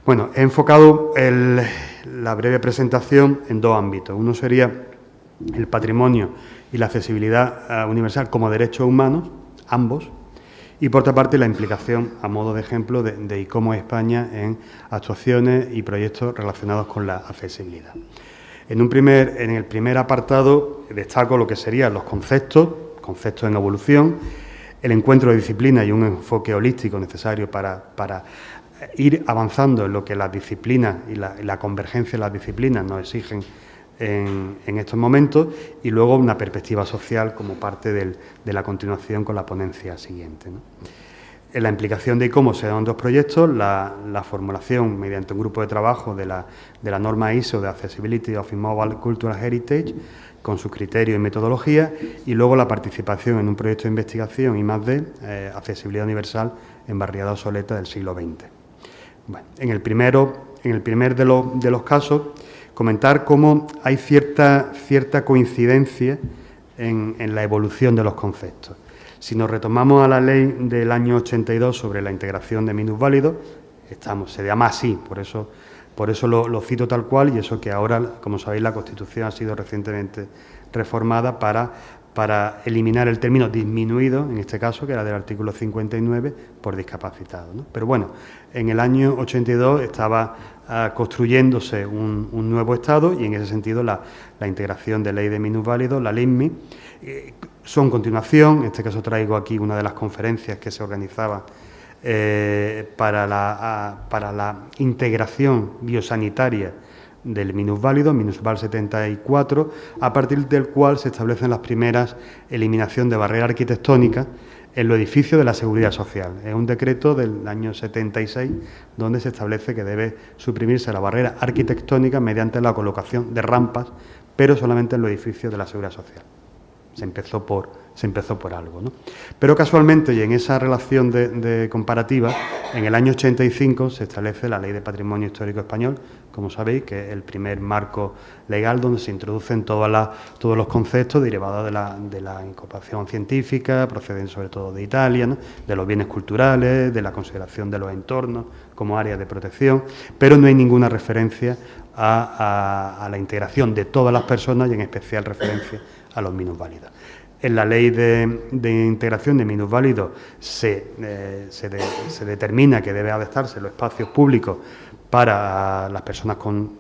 Bueno, he enfocado la breve presentación en dos ámbitos. Uno sería el patrimonio y la accesibilidad universal como derechos humanos, ambos, y por otra parte la implicación, a modo de ejemplo, de ICOMOS España en actuaciones y proyectos relacionados con la accesibilidad. En el primer apartado destaco lo que serían los conceptos en evolución, el encuentro de disciplinas y un enfoque holístico necesario para ir avanzando en lo que las disciplinas y la convergencia de las disciplinas nos exigen en estos momentos, y luego una perspectiva social como parte de la continuación con la ponencia siguiente, ¿no? En la implicación de ICOMOS se dan dos proyectos: la formulación mediante un grupo de trabajo de la norma ISO de Accessibility of Immobile Cultural Heritage, con sus criterios y metodología, y luego la participación en un proyecto de investigación I+D, accesibilidad universal en barriada obsoleta del siglo XX. Bueno, en el primer de los casos, comentar cómo hay cierta coincidencia en la evolución de los conceptos. Si nos retomamos a la ley del año 82 sobre la integración de minusválidos, se llama así, por eso lo cito tal cual, y eso que ahora, como sabéis, la Constitución ha sido recientemente reformada para eliminar el término disminuido, en este caso, que era del artículo 59, por discapacitado, ¿no? Pero bueno, en el año 82 estaba construyéndose un nuevo Estado, y en ese sentido la integración de ley de minusválidos, la LIMMI, son continuación. En este caso traigo aquí una de las conferencias que se organizaba para la integración biosanitaria del minusválido, MINUSVAL 74, a partir del cual se establecen las primeras eliminación de barreras arquitectónicas en los edificios de la Seguridad Social. Es un decreto del año 76 donde se establece que debe suprimirse la barrera arquitectónica mediante la colocación de rampas, pero solamente en los edificios de la Seguridad Social. Se empezó por algo, ¿no? Pero casualmente, y en esa relación de comparativa, en el año 85 se establece la Ley de Patrimonio Histórico Español, como sabéis, que es el primer marco legal donde se introducen todos los conceptos derivados de la incorporación científica, proceden sobre todo de Italia, ¿no?, de los bienes culturales, de la consideración de los entornos como áreas de protección, pero no hay ninguna referencia a la integración de todas las personas, y en especial referencia a los minusválidos. En la ley de integración de minusválidos se determina que debe adaptarse los espacios públicos para las personas con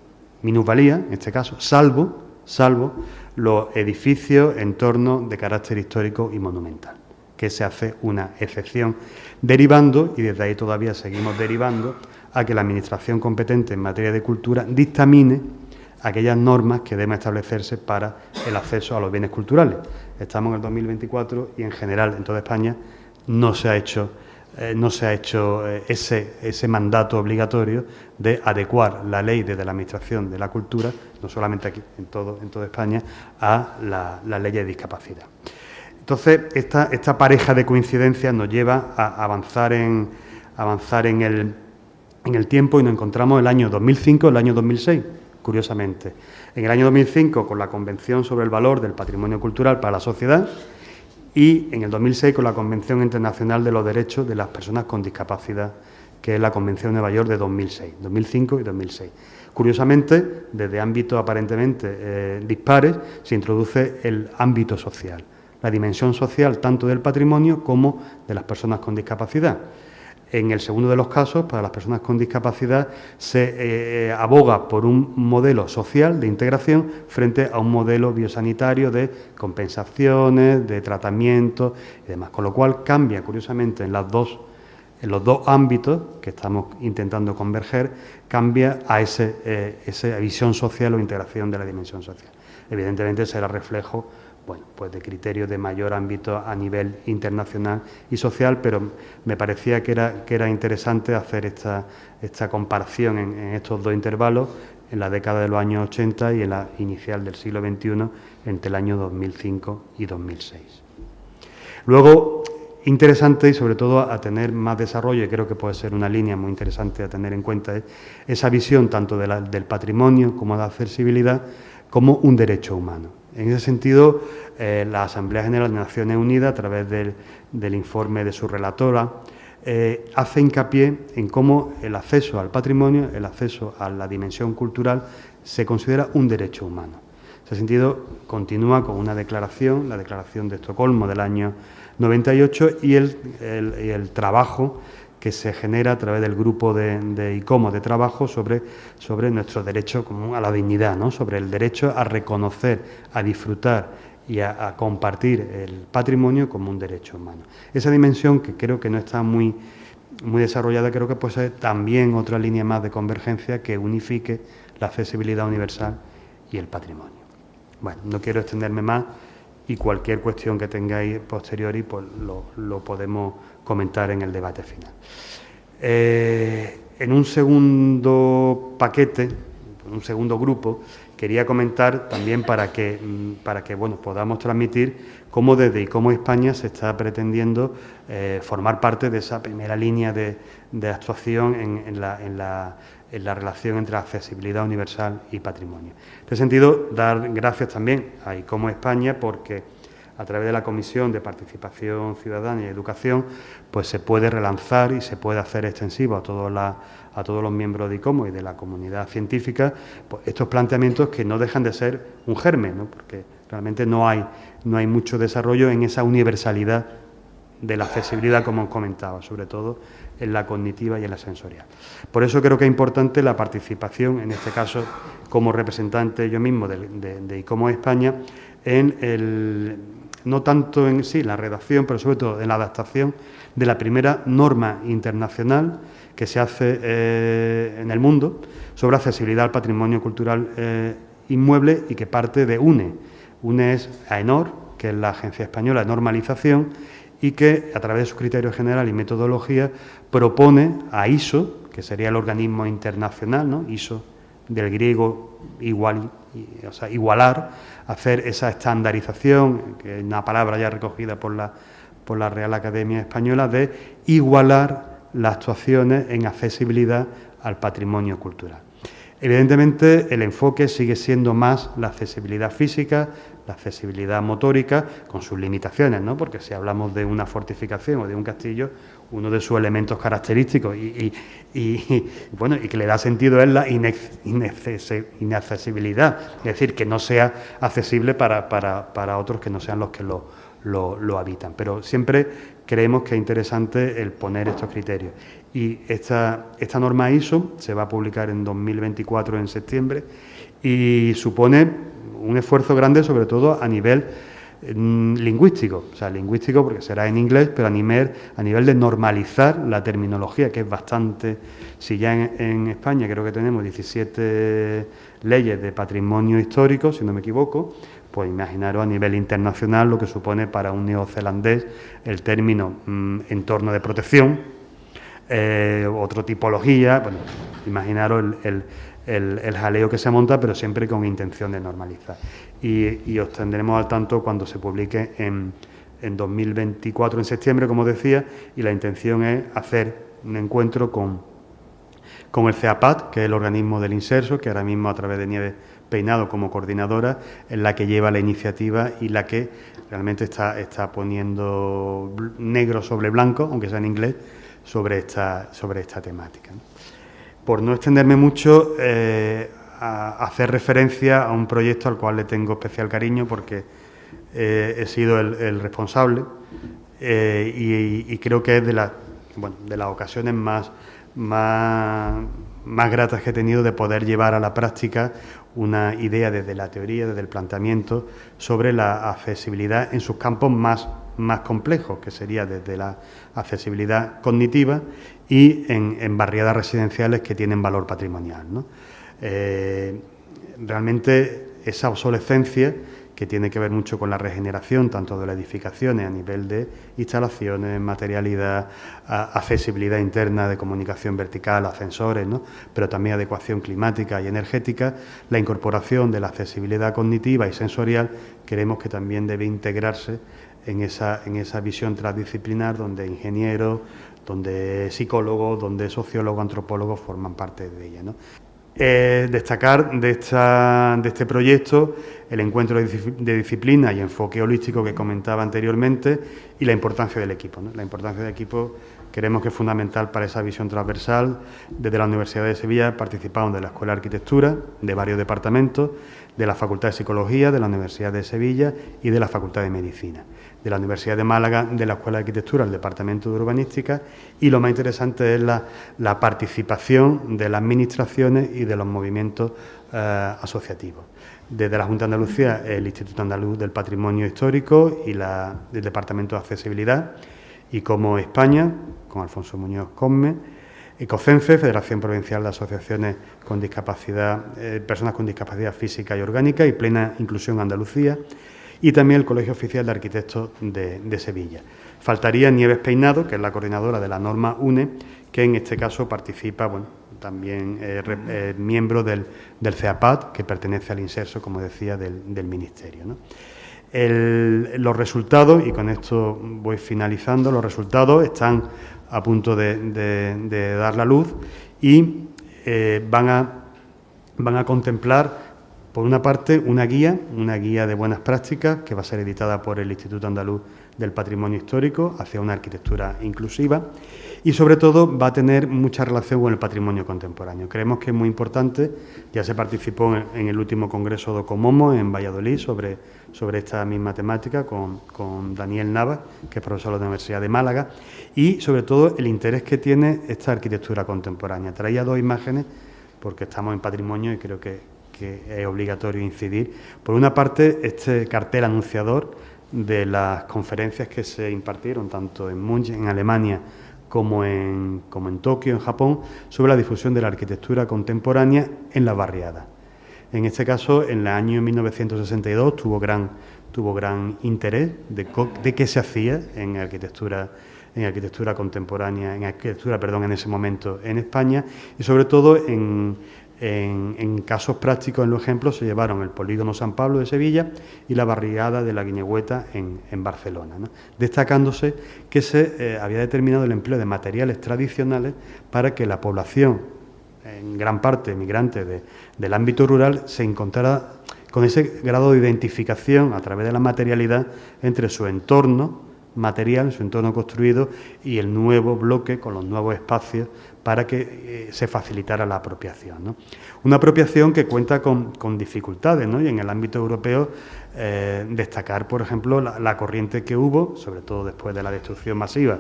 minusvalía, en este caso, salvo los edificios, entornos de carácter histórico y monumental, que se hace una excepción, derivando, y desde ahí todavía seguimos derivando, a que la Administración competente en materia de cultura dictamine aquellas normas que deben establecerse para el acceso a los bienes culturales. Estamos en el 2024 y en general en toda España no se ha hecho ese mandato obligatorio de adecuar la ley desde la Administración de la Cultura, no solamente aquí, en toda España, a la ley de discapacidad. Entonces, esta pareja de coincidencias nos lleva a avanzar en el tiempo, y nos encontramos el año 2005 y el año 2006. Curiosamente, en el año 2005 con la Convención sobre el Valor del Patrimonio Cultural para la Sociedad, y en el 2006 con la Convención Internacional de los Derechos de las Personas con Discapacidad, que es la Convención de Nueva York de 2005 y 2006. Curiosamente, desde ámbitos aparentemente dispares, se introduce el ámbito social, la dimensión social tanto del patrimonio como de las personas con discapacidad. En el segundo de los casos, para las personas con discapacidad, se aboga por un modelo social de integración frente a un modelo biosanitario de compensaciones, de tratamiento y demás. Con lo cual cambia, curiosamente, en los dos ámbitos que estamos intentando converger, cambia a esa visión social o integración de la dimensión social. Evidentemente será reflejo bueno, pues de criterios de mayor ámbito a nivel internacional y social, pero me parecía que era interesante hacer esta comparación en estos dos intervalos, en la década de los años 80 y en la inicial del siglo XXI, entre el año 2005 y 2006. Luego, interesante y sobre todo a tener más desarrollo, y creo que puede ser una línea muy interesante a tener en cuenta, es esa visión tanto del patrimonio como de la accesibilidad como un derecho humano. En ese sentido, la Asamblea General de Naciones Unidas, a través del informe de su relatora, hace hincapié en cómo el acceso al patrimonio, el acceso a la dimensión cultural, se considera un derecho humano. En ese sentido, continúa con una declaración, la Declaración de Estocolmo del año 98, y el trabajo que se genera a través del grupo de ICOMO de trabajo sobre nuestro derecho común a la dignidad, ¿no? Sobre el derecho a reconocer, a disfrutar y a compartir el patrimonio como un derecho humano. Esa dimensión, que creo que no está muy desarrollada, creo que puede ser también otra línea más de convergencia que unifique la accesibilidad universal y el patrimonio. Bueno, no quiero extenderme más, y cualquier cuestión que tengáis posteriori pues lo podemos comentar en el debate final. En un segundo paquete, en un segundo grupo, quería comentar también para que bueno, podamos transmitir cómo desde ICOMO España se está pretendiendo formar parte de esa primera línea de actuación en la relación entre accesibilidad universal y patrimonio. En este sentido, dar gracias también a ICOMO España, porque a través de la Comisión de Participación Ciudadana y Educación, pues se puede relanzar y se puede hacer extensivo a todos los miembros de ICOMO y de la comunidad científica, pues estos planteamientos que no dejan de ser un germen, ¿no? Porque realmente no hay mucho desarrollo en esa universalidad de la accesibilidad, como os comentaba, sobre todo en la cognitiva y en la sensorial. Por eso creo que es importante la participación, en este caso como representante yo mismo de ICOMO España, no tanto en sí la redacción, pero sobre todo en la adaptación de la primera norma internacional que se hace en el mundo sobre accesibilidad al patrimonio cultural inmueble, y que parte de UNE. UNE es AENOR, que es la Agencia Española de Normalización, y que, a través de su criterio general y metodología, propone a ISO, que sería el organismo internacional, ¿no? ISO, del griego igualar, hacer esa estandarización, que es una palabra ya recogida por la Real Academia Española, de igualar las actuaciones en accesibilidad al patrimonio cultural. Evidentemente, el enfoque sigue siendo más la accesibilidad física, la accesibilidad motórica, con sus limitaciones, ¿no? Porque si hablamos de una fortificación o de un castillo, uno de sus elementos característicos y que le da sentido es la inaccesibilidad, es decir, que no sea accesible para otros que no sean los que lo habitan. Pero siempre creemos que es interesante el poner estos criterios. Y esta norma ISO se va a publicar en 2024, en septiembre, y supone un esfuerzo grande, sobre todo a nivel lingüístico, o sea, lingüístico porque será en inglés, pero a nivel de normalizar la terminología, que es bastante. Si ya en España creo que tenemos 17 leyes de patrimonio histórico, si no me equivoco, pues imaginaros a nivel internacional lo que supone para un neozelandés el término entorno de protección, otra tipología, bueno, imaginaros el jaleo que se monta, pero siempre con intención de normalizar. Y os tendremos al tanto cuando se publique en 2024, en septiembre, como decía, y la intención es hacer un encuentro con el CEAPAT, que es el organismo del Inserso, que ahora mismo, a través de Nieves Peinado como coordinadora, es la que lleva la iniciativa y la que realmente está poniendo negro sobre blanco, aunque sea en inglés, sobre esta temática, ¿no? Por no extenderme mucho, a hacer referencia a un proyecto al cual le tengo especial cariño, porque he sido el responsable, y creo que es de las ocasiones más gratas que he tenido de poder llevar a la práctica una idea desde la teoría, desde el planteamiento, sobre la accesibilidad en sus campos más complejos, que sería desde la accesibilidad cognitiva y en barriadas residenciales que tienen valor patrimonial, ¿no? Realmente esa obsolescencia que tiene que ver mucho con la regeneración tanto de las edificaciones a nivel de instalaciones, materialidad, accesibilidad interna de comunicación vertical, ascensores, ¿no? Pero también adecuación climática y energética. La incorporación de la accesibilidad cognitiva y sensorial creemos que también debe integrarse en esa visión transdisciplinar donde ingenieros, donde psicólogos, donde sociólogos, antropólogos forman parte de ella, ¿no? Destacar de este proyecto el encuentro de disciplina y enfoque holístico que comentaba anteriormente y la importancia del equipo, ¿no? La importancia del equipo creemos que es fundamental para esa visión transversal. Desde la Universidad de Sevilla participaron de la Escuela de Arquitectura, de varios departamentos, de la Facultad de Psicología, de la Universidad de Sevilla y de la Facultad de Medicina. De la Universidad de Málaga, de la Escuela de Arquitectura, el Departamento de Urbanística, y lo más interesante es la participación de las administraciones y de los movimientos asociativos. Desde la Junta de Andalucía, el Instituto Andaluz del Patrimonio Histórico y el Departamento de Accesibilidad, y como España, con Alfonso Muñoz Cosme, ECOCENFE, Federación Provincial de Asociaciones con Discapacidad, Personas con Discapacidad Física y Orgánica y Plena Inclusión Andalucía, y también el Colegio Oficial de Arquitectos de Sevilla. Faltaría Nieves Peinado, que es la coordinadora de la norma UNE, que en este caso participa, bueno, también miembro del CEAPAT, que pertenece al INSERSO, como decía, del Ministerio, ¿no? Los resultados, y con esto voy finalizando, los resultados están a punto de dar la luz y van a contemplar, por una parte, una guía de buenas prácticas que va a ser editada por el Instituto Andaluz del Patrimonio Histórico hacia una arquitectura inclusiva y, sobre todo, va a tener mucha relación con el patrimonio contemporáneo. Creemos que es muy importante, ya se participó en el último Congreso Docomomo en Valladolid sobre esta misma temática con Daniel Navas, que es profesor de la Universidad de Málaga, y, sobre todo, el interés que tiene esta arquitectura contemporánea. Traía dos imágenes porque estamos en patrimonio y creo que es obligatorio incidir. Por una parte, este cartel anunciador de las conferencias que se impartieron tanto en Munich, en Alemania, como en Tokio, en Japón, sobre la difusión de la arquitectura contemporánea en la barriada. En este caso, en el año 1962 tuvo gran interés de qué se hacía en arquitectura contemporánea, en ese momento en España, y sobre todo en casos prácticos, en los ejemplos, se llevaron el Polígono San Pablo de Sevilla y la barriada de la Guiñegüeta en Barcelona, ¿no? Destacándose que se había determinado el empleo de materiales tradicionales para que la población, en gran parte migrante del ámbito rural, se encontrara con ese grado de identificación a través de la materialidad entre su entorno material, su entorno construido y el nuevo bloque con los nuevos espacios para que se facilitara la apropiación, ¿no? Una apropiación que cuenta con dificultades, ¿no? Y en el ámbito europeo destacar, por ejemplo, la corriente que hubo, sobre todo después de la destrucción masiva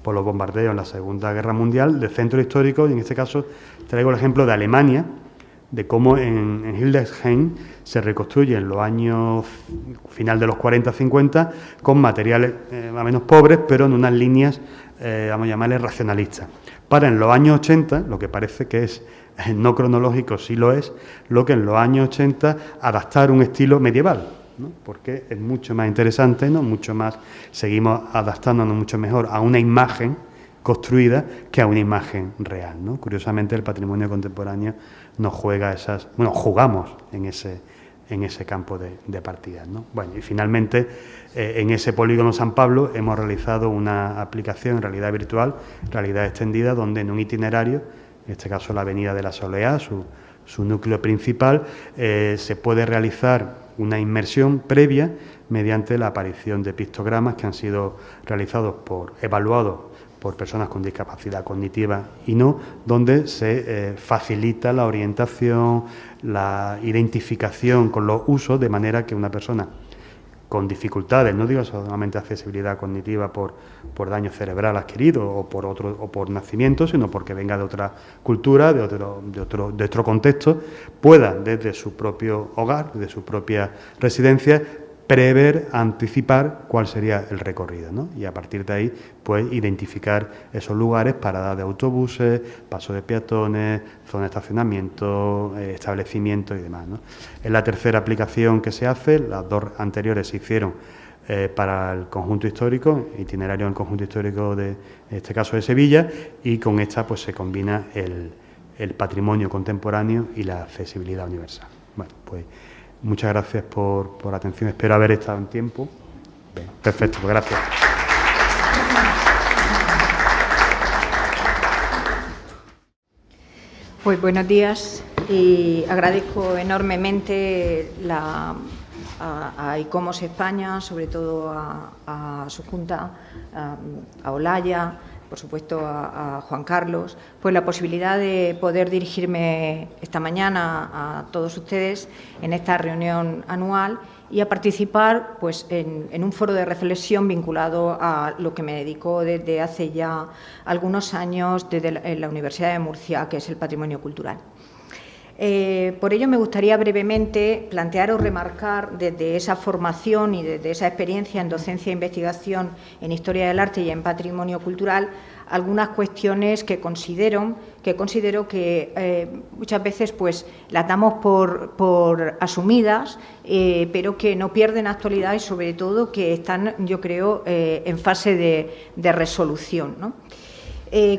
por los bombardeos en la Segunda Guerra Mundial, de centros históricos, y en este caso traigo el ejemplo de Alemania, de cómo en Hildesheim se reconstruye en los años final de los 40-50 con materiales más o menos pobres, pero en unas líneas, vamos a llamarles racionalistas. Para en los años 80, lo que parece que es no cronológico, sí lo es, lo que en los años 80 adaptar un estilo medieval, ¿no? Porque es mucho más interesante, ¿no? Mucho más, seguimos adaptándonos mucho mejor a una imagen construida que a una imagen real, ¿no? Curiosamente, el patrimonio contemporáneo nos juega jugamos en ese campo de partidas, ¿no? Bueno, y finalmente, en ese Polígono San Pablo hemos realizado una aplicación en realidad virtual, realidad extendida, donde en un itinerario, en este caso la Avenida de la Soleá, su núcleo principal, se puede realizar una inmersión previa mediante la aparición de pictogramas que han sido realizados evaluados por personas con discapacidad cognitiva y no, donde se facilita la orientación, la identificación con los usos, de manera que una persona con dificultades, no digo solamente accesibilidad cognitiva por daño cerebral adquirido o por nacimiento, sino porque venga de otra cultura, de otro contexto, pueda desde su propio hogar, desde su propia residencia, prever, anticipar cuál sería el recorrido, ¿no? Y a partir de ahí, pues identificar esos lugares, paradas de autobuses, paso de peatones, zona de estacionamiento, establecimientos y demás, ¿no? Es la tercera aplicación que se hace, las dos anteriores se hicieron para el conjunto histórico, itinerario en el conjunto histórico en este caso de Sevilla, y con esta pues se combina el patrimonio contemporáneo y la accesibilidad universal. Bueno, pues muchas gracias por la atención, espero haber estado en tiempo. Bien, perfecto, pues gracias. Pues buenos días y agradezco enormemente a ICOMOS España, sobre todo a su Junta, a Olaya, por supuesto a Juan Carlos, pues la posibilidad de poder dirigirme esta mañana a todos ustedes en esta reunión anual y a participar pues, en un foro de reflexión vinculado a lo que me dedico desde hace ya algunos años en la Universidad de Murcia, que es el patrimonio cultural. Por ello me gustaría brevemente plantear o remarcar desde esa formación y desde esa experiencia en docencia e investigación en historia del arte y en patrimonio cultural algunas cuestiones que considero que muchas veces pues las damos por asumidas, pero que no pierden actualidad y sobre todo que están, yo creo, en fase de resolución, ¿no?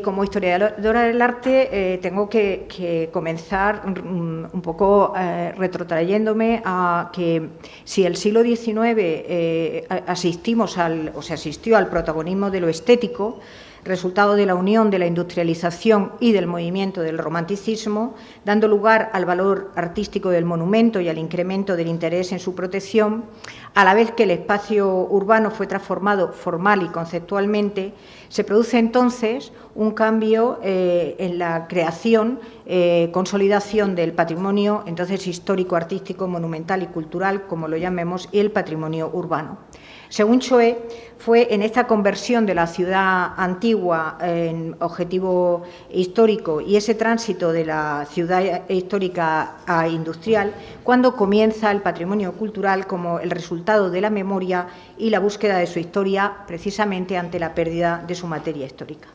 Como historiadora del arte tengo que comenzar un poco retrotrayéndome a que si el siglo XIX se asistió al protagonismo de lo estético, resultado de la unión de la industrialización y del movimiento del romanticismo, dando lugar al valor artístico del monumento y al incremento del interés en su protección, a la vez que el espacio urbano fue transformado formal y conceptualmente, se produce entonces un cambio en la creación, consolidación del patrimonio, entonces histórico, artístico, monumental y cultural, como lo llamemos, y el patrimonio urbano. Según Choe, fue en esta conversión de la ciudad antigua en objetivo histórico y ese tránsito de la ciudad histórica a industrial cuando comienza el patrimonio cultural como el resultado de la memoria y la búsqueda de su historia precisamente ante la pérdida de su materia histórica.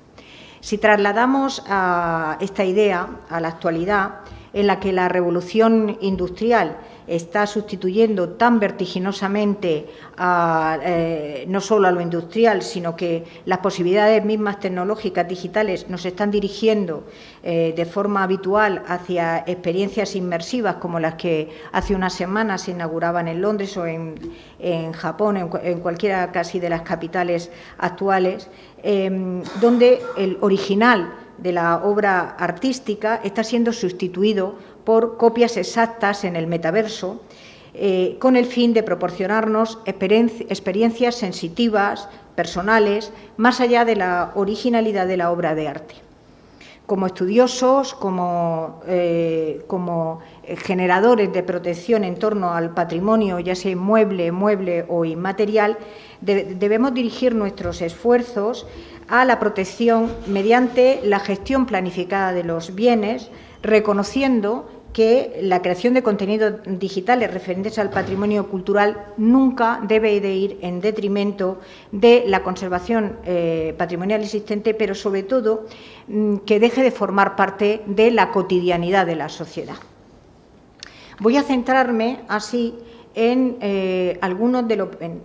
Si trasladamos a esta idea a la actualidad, en la que la revolución industrial está sustituyendo tan vertiginosamente no solo a lo industrial, sino que las posibilidades mismas tecnológicas digitales nos están dirigiendo de forma habitual hacia experiencias inmersivas como las que hace unas semanas se inauguraban en Londres o en Japón, en cualquiera casi de las capitales actuales, donde el original de la obra artística está siendo sustituido por copias exactas en el metaverso, con el fin de proporcionarnos experiencias sensitivas, personales, más allá de la originalidad de la obra de arte. Como estudiosos, como generadores de protección en torno al patrimonio, ya sea mueble o inmaterial, debemos dirigir nuestros esfuerzos a la protección mediante la gestión planificada de los bienes, reconociendo que la creación de contenidos digitales referentes al patrimonio cultural nunca debe de ir en detrimento de la conservación patrimonial existente, pero sobre todo que deje de formar parte de la cotidianidad de la sociedad. Voy a centrarme así en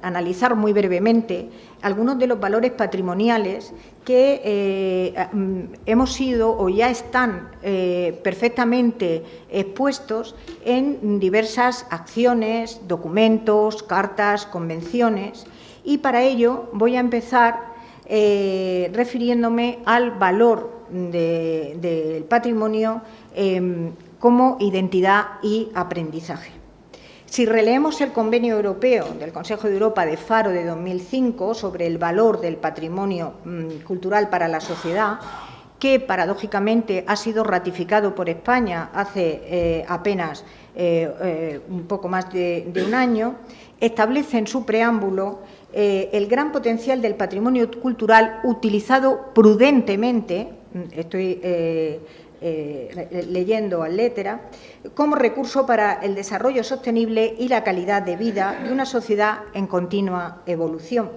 analizar muy brevemente algunos de los valores patrimoniales que hemos sido o ya están perfectamente expuestos en diversas acciones, documentos, cartas, convenciones, y para ello voy a empezar refiriéndome al valor del patrimonio como identidad y aprendizaje. Si releemos el Convenio Europeo del Consejo de Europa de Faro de 2005 sobre el valor del patrimonio cultural para la sociedad, que paradójicamente ha sido ratificado por España hace apenas un poco más de un año, establece en su preámbulo el gran potencial del patrimonio cultural utilizado prudentemente, estoy leyendo al létera, como recurso para el desarrollo sostenible y la calidad de vida de una sociedad en continua evolución,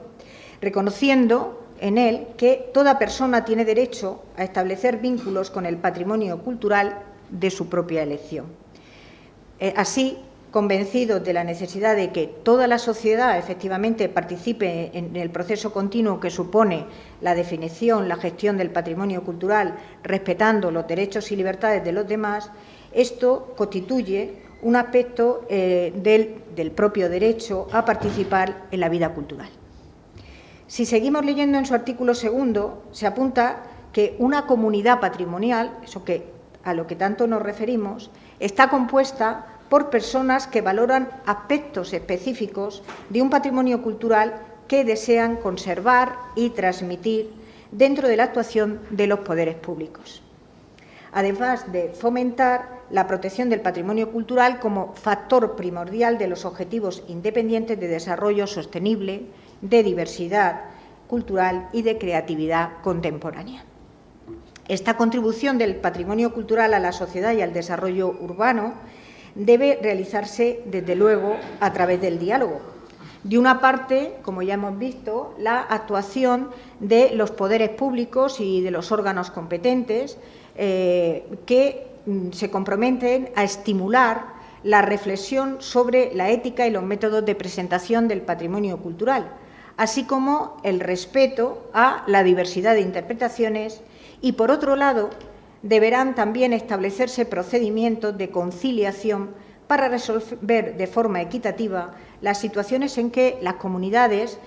reconociendo en él que toda persona tiene derecho a establecer vínculos con el patrimonio cultural de su propia elección. Así, convencidos de la necesidad de que toda la sociedad efectivamente participe en el proceso continuo que supone la definición, la gestión del patrimonio cultural, respetando los derechos y libertades de los demás, esto constituye un aspecto del propio derecho a participar en la vida cultural. Si seguimos leyendo en su artículo 2, se apunta que una comunidad patrimonial, a lo que tanto nos referimos, está compuesta por personas que valoran aspectos específicos de un patrimonio cultural que desean conservar y transmitir dentro de la actuación de los poderes públicos, además de fomentar la protección del patrimonio cultural como factor primordial de los objetivos independientes de desarrollo sostenible, de diversidad cultural y de creatividad contemporánea. Esta contribución del patrimonio cultural a la sociedad y al desarrollo urbano debe realizarse, desde luego, a través del diálogo. De una parte, como ya hemos visto, la actuación de los poderes públicos y de los órganos competentes que se comprometen a estimular la reflexión sobre la ética y los métodos de presentación del patrimonio cultural, así como el respeto a la diversidad de interpretaciones y, por otro lado, deberán también establecerse procedimientos de conciliación para resolver de forma equitativa las situaciones en que las comunidades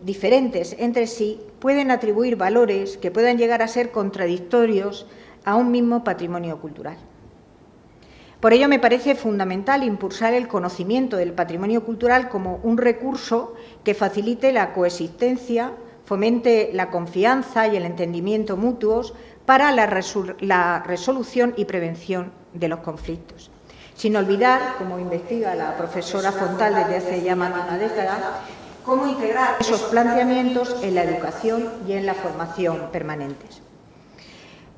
diferentes entre sí pueden atribuir valores que puedan llegar a ser contradictorios a un mismo patrimonio cultural. Por ello, me parece fundamental impulsar el conocimiento del patrimonio cultural como un recurso que facilite la coexistencia, fomente la confianza y el entendimiento mutuos para la resolución y prevención de los conflictos. Sin olvidar, como investiga la profesora Fontal desde hace ya más de una década, cómo integrar esos planteamientos en la educación y en la formación permanentes.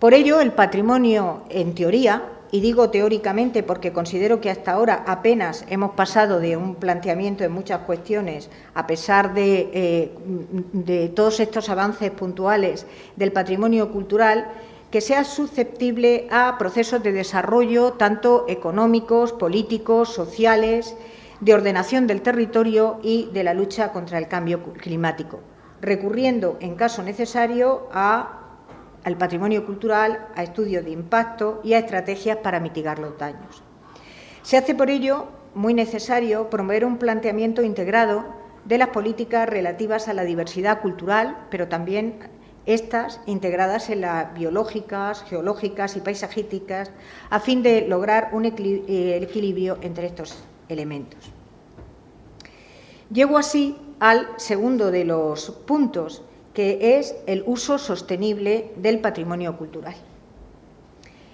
Por ello, el patrimonio, en teoría, y digo teóricamente porque considero que hasta ahora apenas hemos pasado de un planteamiento de muchas cuestiones, a pesar de todos estos avances puntuales del patrimonio cultural, que sea susceptible a procesos de desarrollo tanto económicos, políticos, sociales, de ordenación del territorio y de la lucha contra el cambio climático, recurriendo, en caso necesario, al patrimonio cultural, a estudios de impacto y a estrategias para mitigar los daños. Se hace por ello muy necesario promover un planteamiento integrado de las políticas relativas a la diversidad cultural, pero también estas integradas en las biológicas, geológicas y paisajísticas, a fin de lograr un equilibrio entre estos elementos. Llego así al segundo de los puntos, que es el uso sostenible del patrimonio cultural.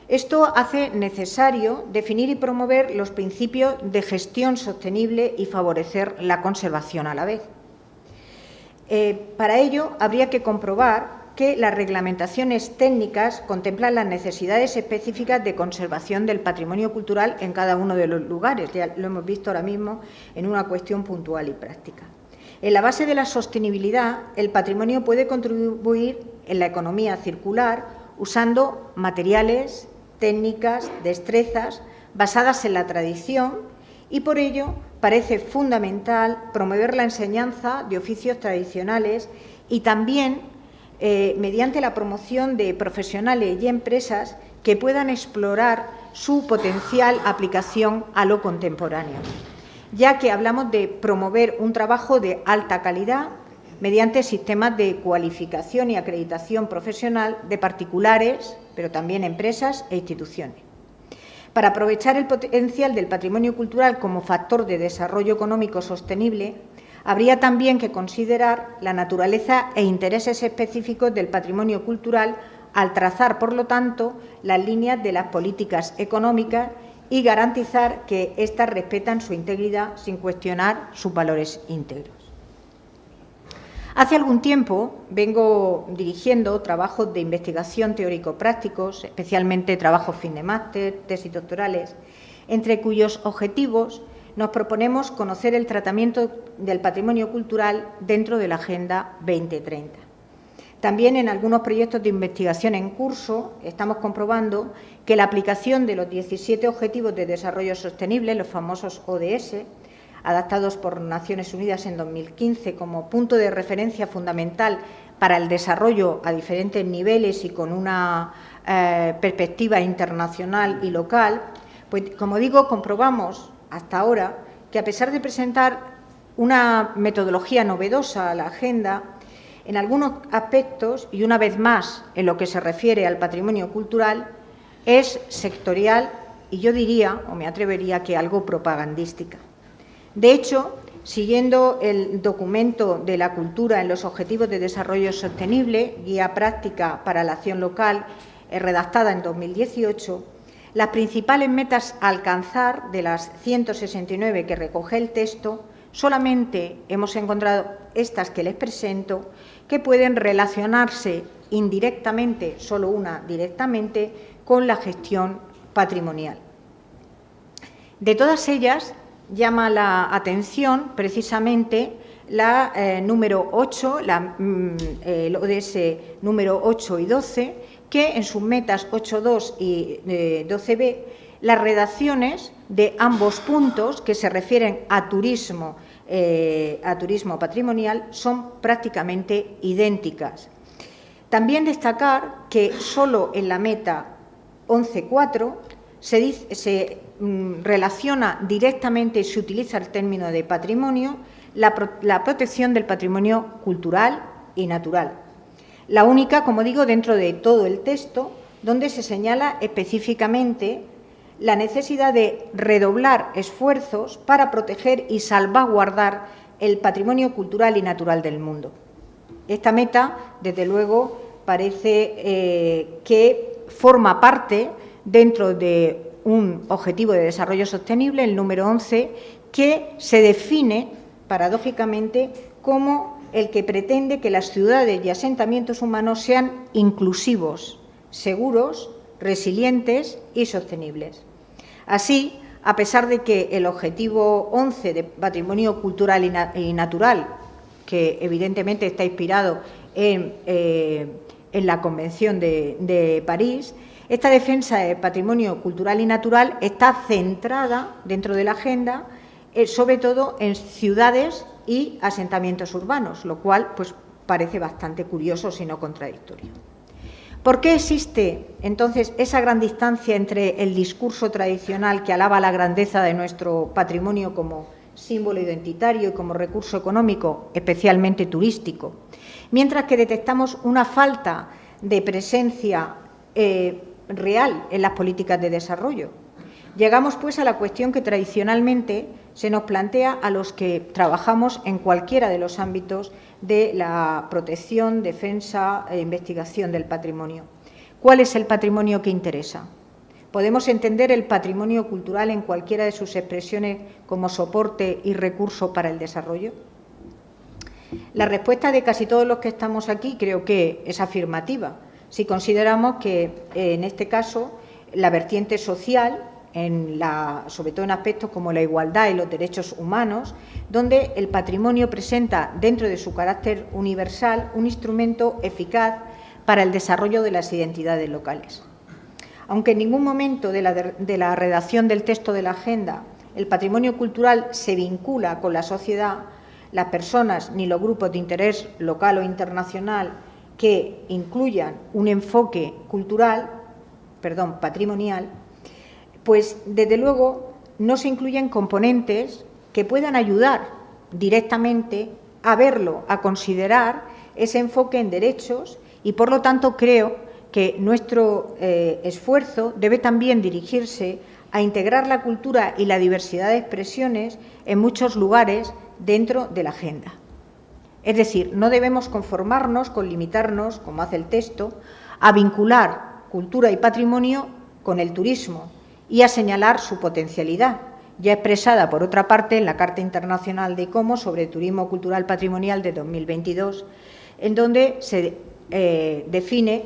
Esto hace necesario definir y promover los principios de gestión sostenible y favorecer la conservación a la vez. Para ello, habría que comprobar que las reglamentaciones técnicas contemplan las necesidades específicas de conservación del patrimonio cultural en cada uno de los lugares. Ya lo hemos visto ahora mismo en una cuestión puntual y práctica. En la base de la sostenibilidad, el patrimonio puede contribuir en la economía circular usando materiales, técnicas, destrezas basadas en la tradición y, por ello, parece fundamental promover la enseñanza de oficios tradicionales y también mediante la promoción de profesionales y empresas que puedan explorar su potencial aplicación a lo contemporáneo, ya que hablamos de promover un trabajo de alta calidad mediante sistemas de cualificación y acreditación profesional de particulares, pero también empresas e instituciones. Para aprovechar el potencial del patrimonio cultural como factor de desarrollo económico sostenible, habría también que considerar la naturaleza e intereses específicos del patrimonio cultural al trazar, por lo tanto, las líneas de las políticas económicas y garantizar que éstas respetan su integridad sin cuestionar sus valores íntegros. Hace algún tiempo vengo dirigiendo trabajos de investigación teórico-prácticos, especialmente trabajos fin de máster, tesis doctorales, entre cuyos objetivos nos proponemos conocer el tratamiento del patrimonio cultural dentro de la Agenda 2030. También en algunos proyectos de investigación en curso estamos comprobando que la aplicación de los 17 Objetivos de Desarrollo Sostenible, los famosos ODS, adaptados por Naciones Unidas en 2015 como punto de referencia fundamental para el desarrollo a diferentes niveles y con una perspectiva internacional y local, pues, como digo, comprobamos hasta ahora que, a pesar de presentar una metodología novedosa a la agenda, en algunos aspectos, y una vez más en lo que se refiere al patrimonio cultural, es sectorial y yo diría, o me atrevería, que algo propagandística. De hecho, siguiendo el documento de la cultura en los Objetivos de Desarrollo Sostenible, guía práctica para la acción local, redactada en 2018, las principales metas a alcanzar de las 169 que recoge el texto, solamente hemos encontrado estas que les presento, que pueden relacionarse indirectamente, solo una directamente, con la gestión patrimonial. De todas ellas, llama la atención precisamente la número 8, el ODS número 8 y 12, que en sus metas 8.2 y 12b, las redacciones de ambos puntos que se refieren a turismo patrimonial son prácticamente idénticas. También destacar que solo en la meta 11.4 se relaciona directamente y se utiliza el término de patrimonio la protección del patrimonio cultural y natural. La única, como digo, dentro de todo el texto, donde se señala específicamente la necesidad de redoblar esfuerzos para proteger y salvaguardar el patrimonio cultural y natural del mundo. Esta meta, desde luego, parece que forma parte dentro de un objetivo de desarrollo sostenible, el número 11, que se define, paradójicamente, como el que pretende que las ciudades y asentamientos humanos sean inclusivos, seguros, resilientes y sostenibles. Así, a pesar de que el objetivo 11 de patrimonio cultural y natural, que evidentemente está inspirado en la Convención de París, esta defensa del patrimonio cultural y natural está centrada dentro de la agenda, sobre todo en ciudades y asentamientos urbanos, lo cual pues, parece bastante curioso, si no contradictorio. ¿Por qué existe, entonces, esa gran distancia entre el discurso tradicional que alaba la grandeza de nuestro patrimonio como símbolo identitario y como recurso económico, especialmente turístico, mientras que detectamos una falta de presencia real en las políticas de desarrollo? Llegamos, pues, a la cuestión que tradicionalmente se nos plantea a los que trabajamos en cualquiera de los ámbitos de la protección, defensa e investigación del patrimonio. ¿Cuál es el patrimonio que interesa? ¿Podemos entender el patrimonio cultural en cualquiera de sus expresiones como soporte y recurso para el desarrollo? La respuesta de casi todos los que estamos aquí creo que es afirmativa, si consideramos que, en este caso, la vertiente social, sobre todo en aspectos como la igualdad y los derechos humanos, donde el patrimonio presenta, dentro de su carácter universal, un instrumento eficaz para el desarrollo de las identidades locales. Aunque en ningún momento de la redacción del texto de la agenda el patrimonio cultural se vincula con la sociedad, las personas ni los grupos de interés local o internacional que incluyan un enfoque patrimonial, pues desde luego no se incluyen componentes que puedan ayudar directamente a verlo, a considerar ese enfoque en derechos y, por lo tanto, creo que nuestro esfuerzo debe también dirigirse a integrar la cultura y la diversidad de expresiones en muchos lugares dentro de la agenda. Es decir, no debemos conformarnos con limitarnos, como hace el texto, a vincular cultura y patrimonio con el turismo y a señalar su potencialidad, ya expresada, por otra parte, en la Carta Internacional de ICOMOS sobre Turismo Cultural Patrimonial de 2022, en donde se define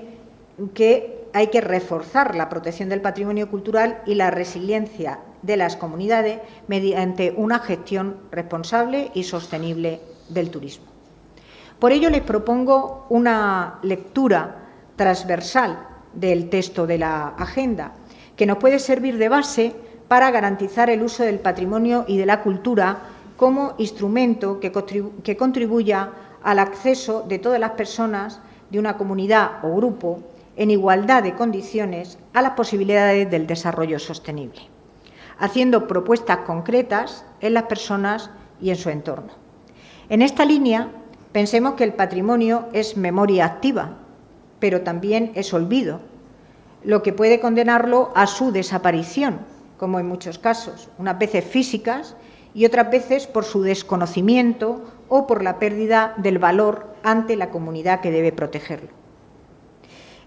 que hay que reforzar la protección del patrimonio cultural y la resiliencia de las comunidades mediante una gestión responsable y sostenible del turismo. Por ello, les propongo una lectura transversal del texto de la agenda, que nos puede servir de base para garantizar el uso del patrimonio y de la cultura como instrumento que contribuya al acceso de todas las personas de una comunidad o grupo en igualdad de condiciones a las posibilidades del desarrollo sostenible, haciendo propuestas concretas en las personas y en su entorno. En esta línea, pensemos que el patrimonio es memoria activa, pero también es olvido, lo que puede condenarlo a su desaparición, como en muchos casos, unas veces físicas y otras veces por su desconocimiento o por la pérdida del valor ante la comunidad que debe protegerlo.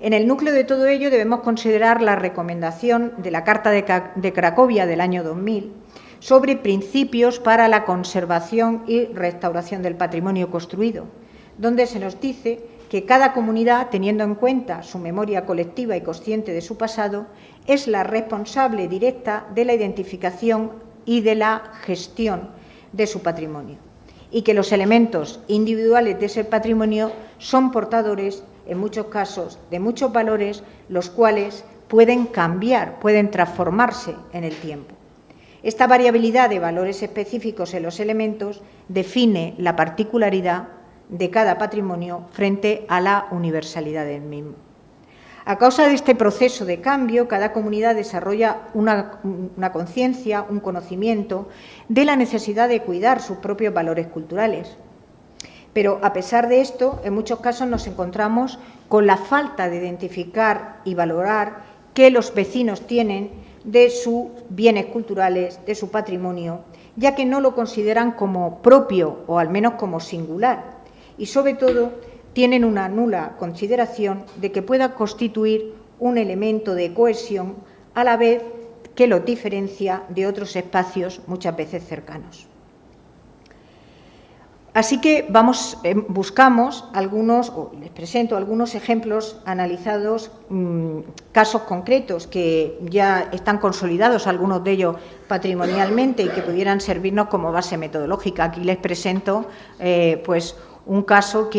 En el núcleo de todo ello debemos considerar la recomendación de la Carta de Cracovia del año 2000 sobre principios para la conservación y restauración del patrimonio construido, donde se nos dice que cada comunidad, teniendo en cuenta su memoria colectiva y consciente de su pasado, es la responsable directa de la identificación y de la gestión de su patrimonio, y que los elementos individuales de ese patrimonio son portadores, en muchos casos, de muchos valores, los cuales pueden cambiar, pueden transformarse en el tiempo. Esta variabilidad de valores específicos en los elementos define la particularidad de cada patrimonio frente a la universalidad del mismo. A causa de este proceso de cambio, cada comunidad desarrolla una conciencia, un conocimiento de la necesidad de cuidar sus propios valores culturales. Pero, a pesar de esto, en muchos casos nos encontramos con la falta de identificar y valorar que los vecinos tienen de sus bienes culturales, de su patrimonio, ya que no lo consideran como propio o al menos como singular, y sobre todo tienen una nula consideración de que pueda constituir un elemento de cohesión a la vez que lo diferencia de otros espacios muchas veces cercanos. Así que buscamos algunos, o les presento algunos ejemplos analizados, casos concretos que ya están consolidados, algunos de ellos patrimonialmente, y que pudieran servirnos como base metodológica. Aquí les presento pues un caso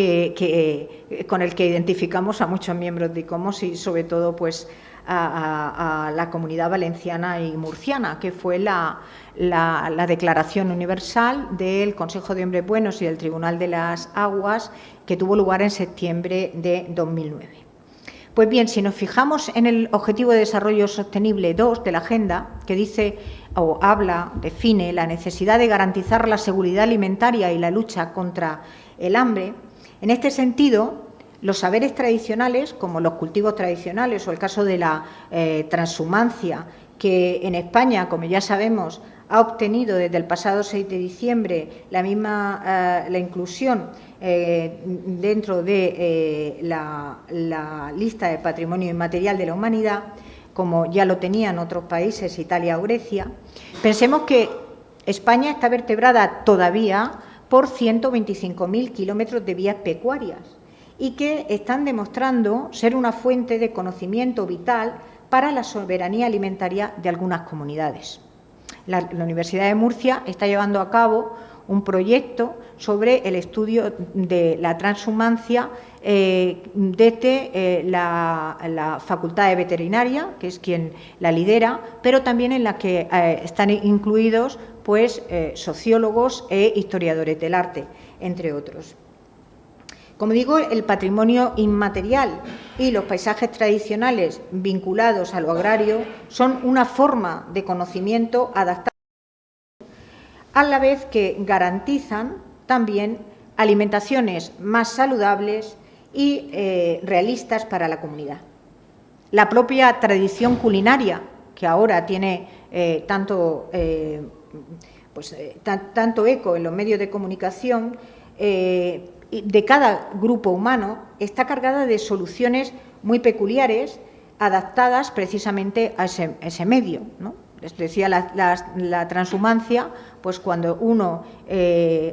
con el que identificamos a muchos miembros de ICOMOS y sobre todo pues a la Comunidad Valenciana y Murciana, que fue la Declaración Universal del Consejo de Hombres Buenos y del Tribunal de las Aguas, que tuvo lugar en septiembre de 2009. Pues bien, si nos fijamos en el Objetivo de Desarrollo Sostenible 2 de la Agenda, que dice o define la necesidad de garantizar la seguridad alimentaria y la lucha contra el hambre, en este sentido, los saberes tradicionales, como los cultivos tradicionales o el caso de la transhumancia, que en España, como ya sabemos, ha obtenido desde el pasado 6 de diciembre la inclusión dentro de la lista de patrimonio inmaterial de la humanidad, como ya lo tenían otros países, Italia o Grecia. Pensemos que España está vertebrada todavía por 125.000 kilómetros de vías pecuarias y que están demostrando ser una fuente de conocimiento vital para la soberanía alimentaria de algunas comunidades. La Universidad de Murcia está llevando a cabo un proyecto sobre el estudio de la transhumancia desde la Facultad de Veterinaria, que es quien la lidera, pero también en la que están incluidos pues, sociólogos e historiadores del arte, entre otros. Como digo, el patrimonio inmaterial y los paisajes tradicionales vinculados a lo agrario son una forma de conocimiento adaptada a la vez que garantizan también alimentaciones más saludables y realistas para la comunidad. La propia tradición culinaria, que ahora tiene tanto eco en los medios de comunicación, de cada grupo humano, está cargada de soluciones muy peculiares, adaptadas precisamente a ese medio, ¿no? Les decía la transhumancia, pues cuando uno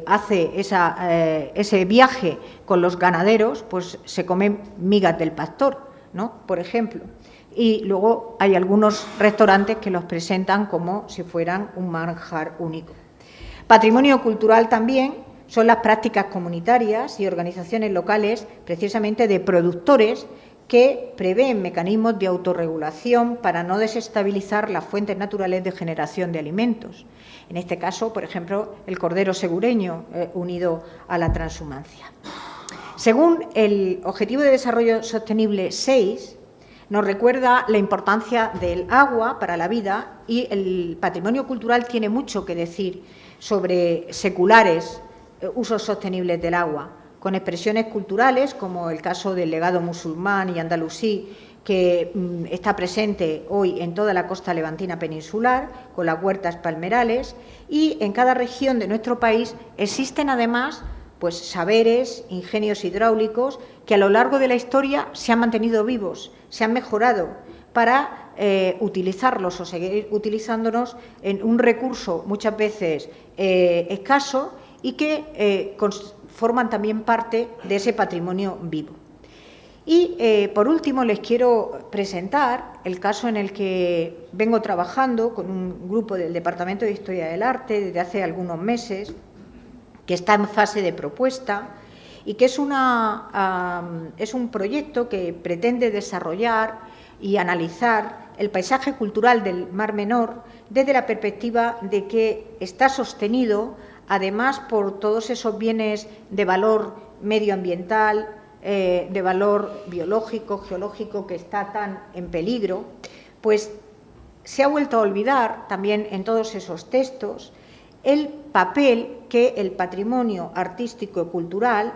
hace ese viaje con los ganaderos, pues se come migas del pastor, ¿no?, por ejemplo. Y luego hay algunos restaurantes que los presentan como si fueran un manjar único. Patrimonio cultural también son las prácticas comunitarias y organizaciones locales, precisamente de productores, que prevén mecanismos de autorregulación para no desestabilizar las fuentes naturales de generación de alimentos. En este caso, por ejemplo, el cordero segureño unido a la transhumancia. Según el Objetivo de Desarrollo Sostenible 6, nos recuerda la importancia del agua para la vida, y el patrimonio cultural tiene mucho que decir sobre seculares usos sostenibles del agua, con expresiones culturales como el caso del legado musulmán y andalusí, que está presente hoy en toda la costa levantina peninsular, con las huertas palmerales, y en cada región de nuestro país existen además pues saberes, ingenios hidráulicos que a lo largo de la historia se han mantenido vivos, se han mejorado para utilizarlos o seguir utilizándonos en un recurso muchas veces escaso y que forman también parte de ese patrimonio vivo. Y, por último, les quiero presentar el caso en el que vengo trabajando con un grupo del Departamento de Historia del Arte desde hace algunos meses, que está en fase de propuesta y que es un proyecto que pretende desarrollar y analizar el paisaje cultural del Mar Menor desde la perspectiva de que está sostenido, además, por todos esos bienes de valor medioambiental, de valor biológico, geológico, que está tan en peligro, pues se ha vuelto a olvidar también en todos esos textos el papel que el patrimonio artístico y cultural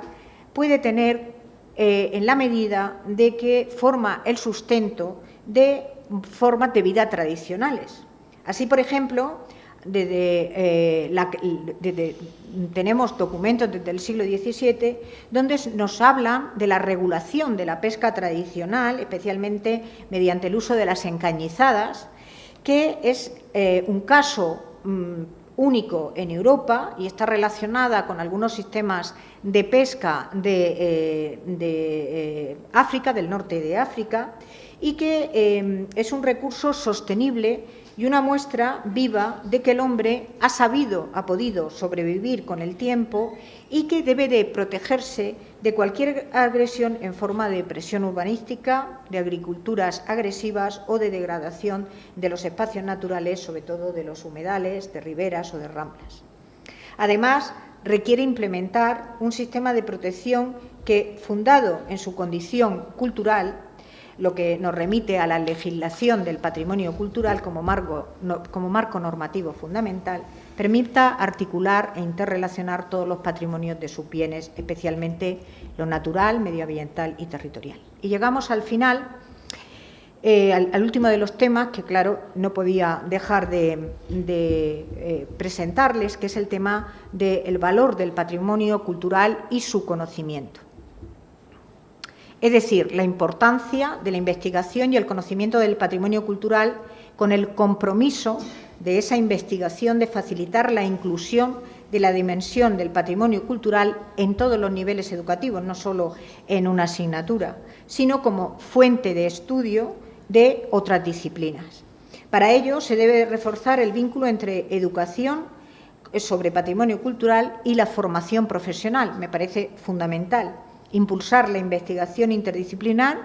puede tener en la medida de que forma el sustento de formas de vida tradicionales. Así, por ejemplo, tenemos documentos desde el siglo XVII donde nos hablan de la regulación de la pesca tradicional, especialmente mediante el uso de las encañizadas, que es un caso único en Europa y está relacionada con algunos sistemas de pesca de África, del norte de África, y que es un recurso sostenible y una muestra viva de que el hombre ha podido sobrevivir con el tiempo y que debe de protegerse de cualquier agresión en forma de presión urbanística, de agriculturas agresivas o de degradación de los espacios naturales, sobre todo de los humedales, de riberas o de ramblas. Además, requiere implementar un sistema de protección que, fundado en su condición cultural, lo que nos remite a la legislación del patrimonio cultural como marco normativo fundamental, permita articular e interrelacionar todos los patrimonios de sus bienes, especialmente lo natural, medioambiental y territorial. Y llegamos al final, al último de los temas, que claro, no podía dejar de presentarles, que es el tema del valor del patrimonio cultural y su conocimiento. Es decir, la importancia de la investigación y el conocimiento del patrimonio cultural, con el compromiso de esa investigación de facilitar la inclusión de la dimensión del patrimonio cultural en todos los niveles educativos, no solo en una asignatura, sino como fuente de estudio de otras disciplinas. Para ello se debe reforzar el vínculo entre educación sobre patrimonio cultural y la formación profesional, me parece fundamental. Impulsar la investigación interdisciplinar,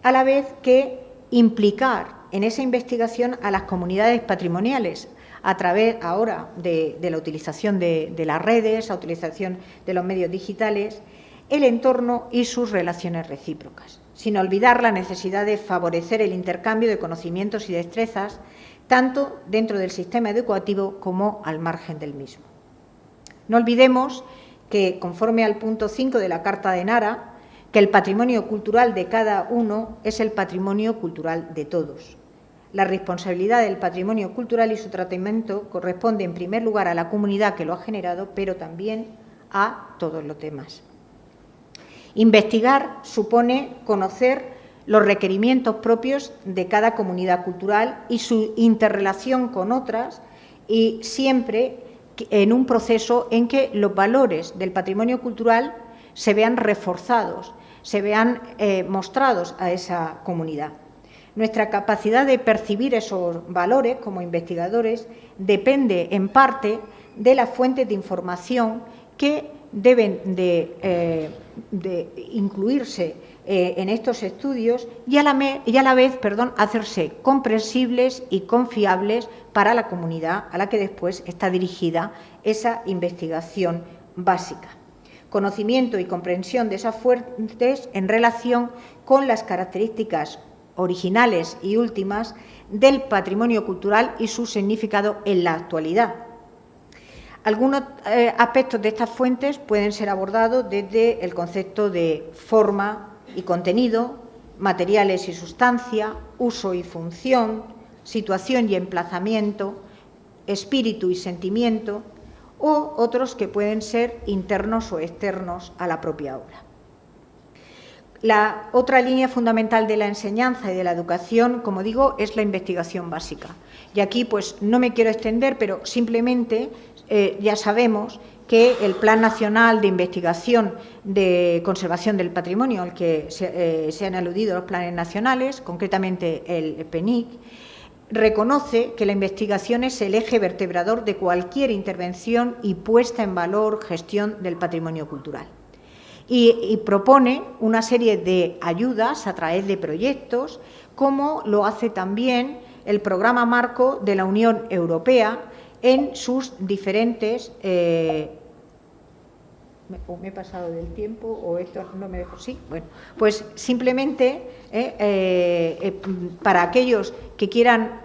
a la vez que implicar en esa investigación a las comunidades patrimoniales a través ahora de la utilización de las redes, la utilización de los medios digitales, el entorno y sus relaciones recíprocas, sin olvidar la necesidad de favorecer el intercambio de conocimientos y destrezas, tanto dentro del sistema educativo como al margen del mismo. No olvidemos que, conforme al punto 5 de la Carta de Nara, que el patrimonio cultural de cada uno es el patrimonio cultural de todos. La responsabilidad del patrimonio cultural y su tratamiento corresponde, en primer lugar, a la comunidad que lo ha generado, pero también a todos los demás. Investigar supone conocer los requerimientos propios de cada comunidad cultural y su interrelación con otras, y siempre en un proceso en que los valores del patrimonio cultural se vean reforzados, se vean mostrados a esa comunidad. Nuestra capacidad de percibir esos valores como investigadores depende en parte de las fuentes de información que deben de incluirse en estos estudios y a la vez, hacerse comprensibles y confiables para la comunidad a la que después está dirigida esa investigación básica. Conocimiento y comprensión de esas fuentes en relación con las características originales y últimas del patrimonio cultural y su significado en la actualidad. Algunos aspectos de estas fuentes pueden ser abordados desde el concepto de forma y contenido, materiales y sustancia, uso y función, situación y emplazamiento, espíritu y sentimiento, o otros que pueden ser internos o externos a la propia obra. La otra línea fundamental de la enseñanza y de la educación, como digo, es la investigación básica. Y aquí pues no me quiero extender, pero simplemente ya sabemos que el Plan Nacional de Investigación de Conservación del Patrimonio, al que se han aludido los planes nacionales, concretamente el PENIC, reconoce que la investigación es el eje vertebrador de cualquier intervención y puesta en valor, gestión del patrimonio cultural. Y propone una serie de ayudas a través de proyectos, como lo hace también el Programa Marco de la Unión Europea en sus diferentes... ¿Me he pasado del tiempo o esto no me dejo? Sí, bueno, pues simplemente para aquellos que quieran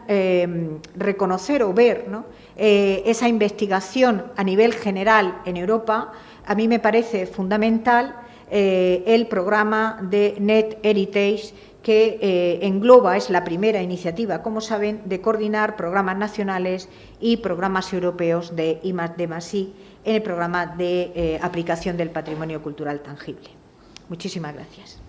reconocer o ver, ¿no?, esa investigación a nivel general en Europa, a mí me parece fundamental el programa de Net Heritage, que engloba, es la primera iniciativa, como saben, de coordinar programas nacionales y programas europeos de I+D+I en el programa de aplicación del patrimonio cultural tangible. Muchísimas gracias.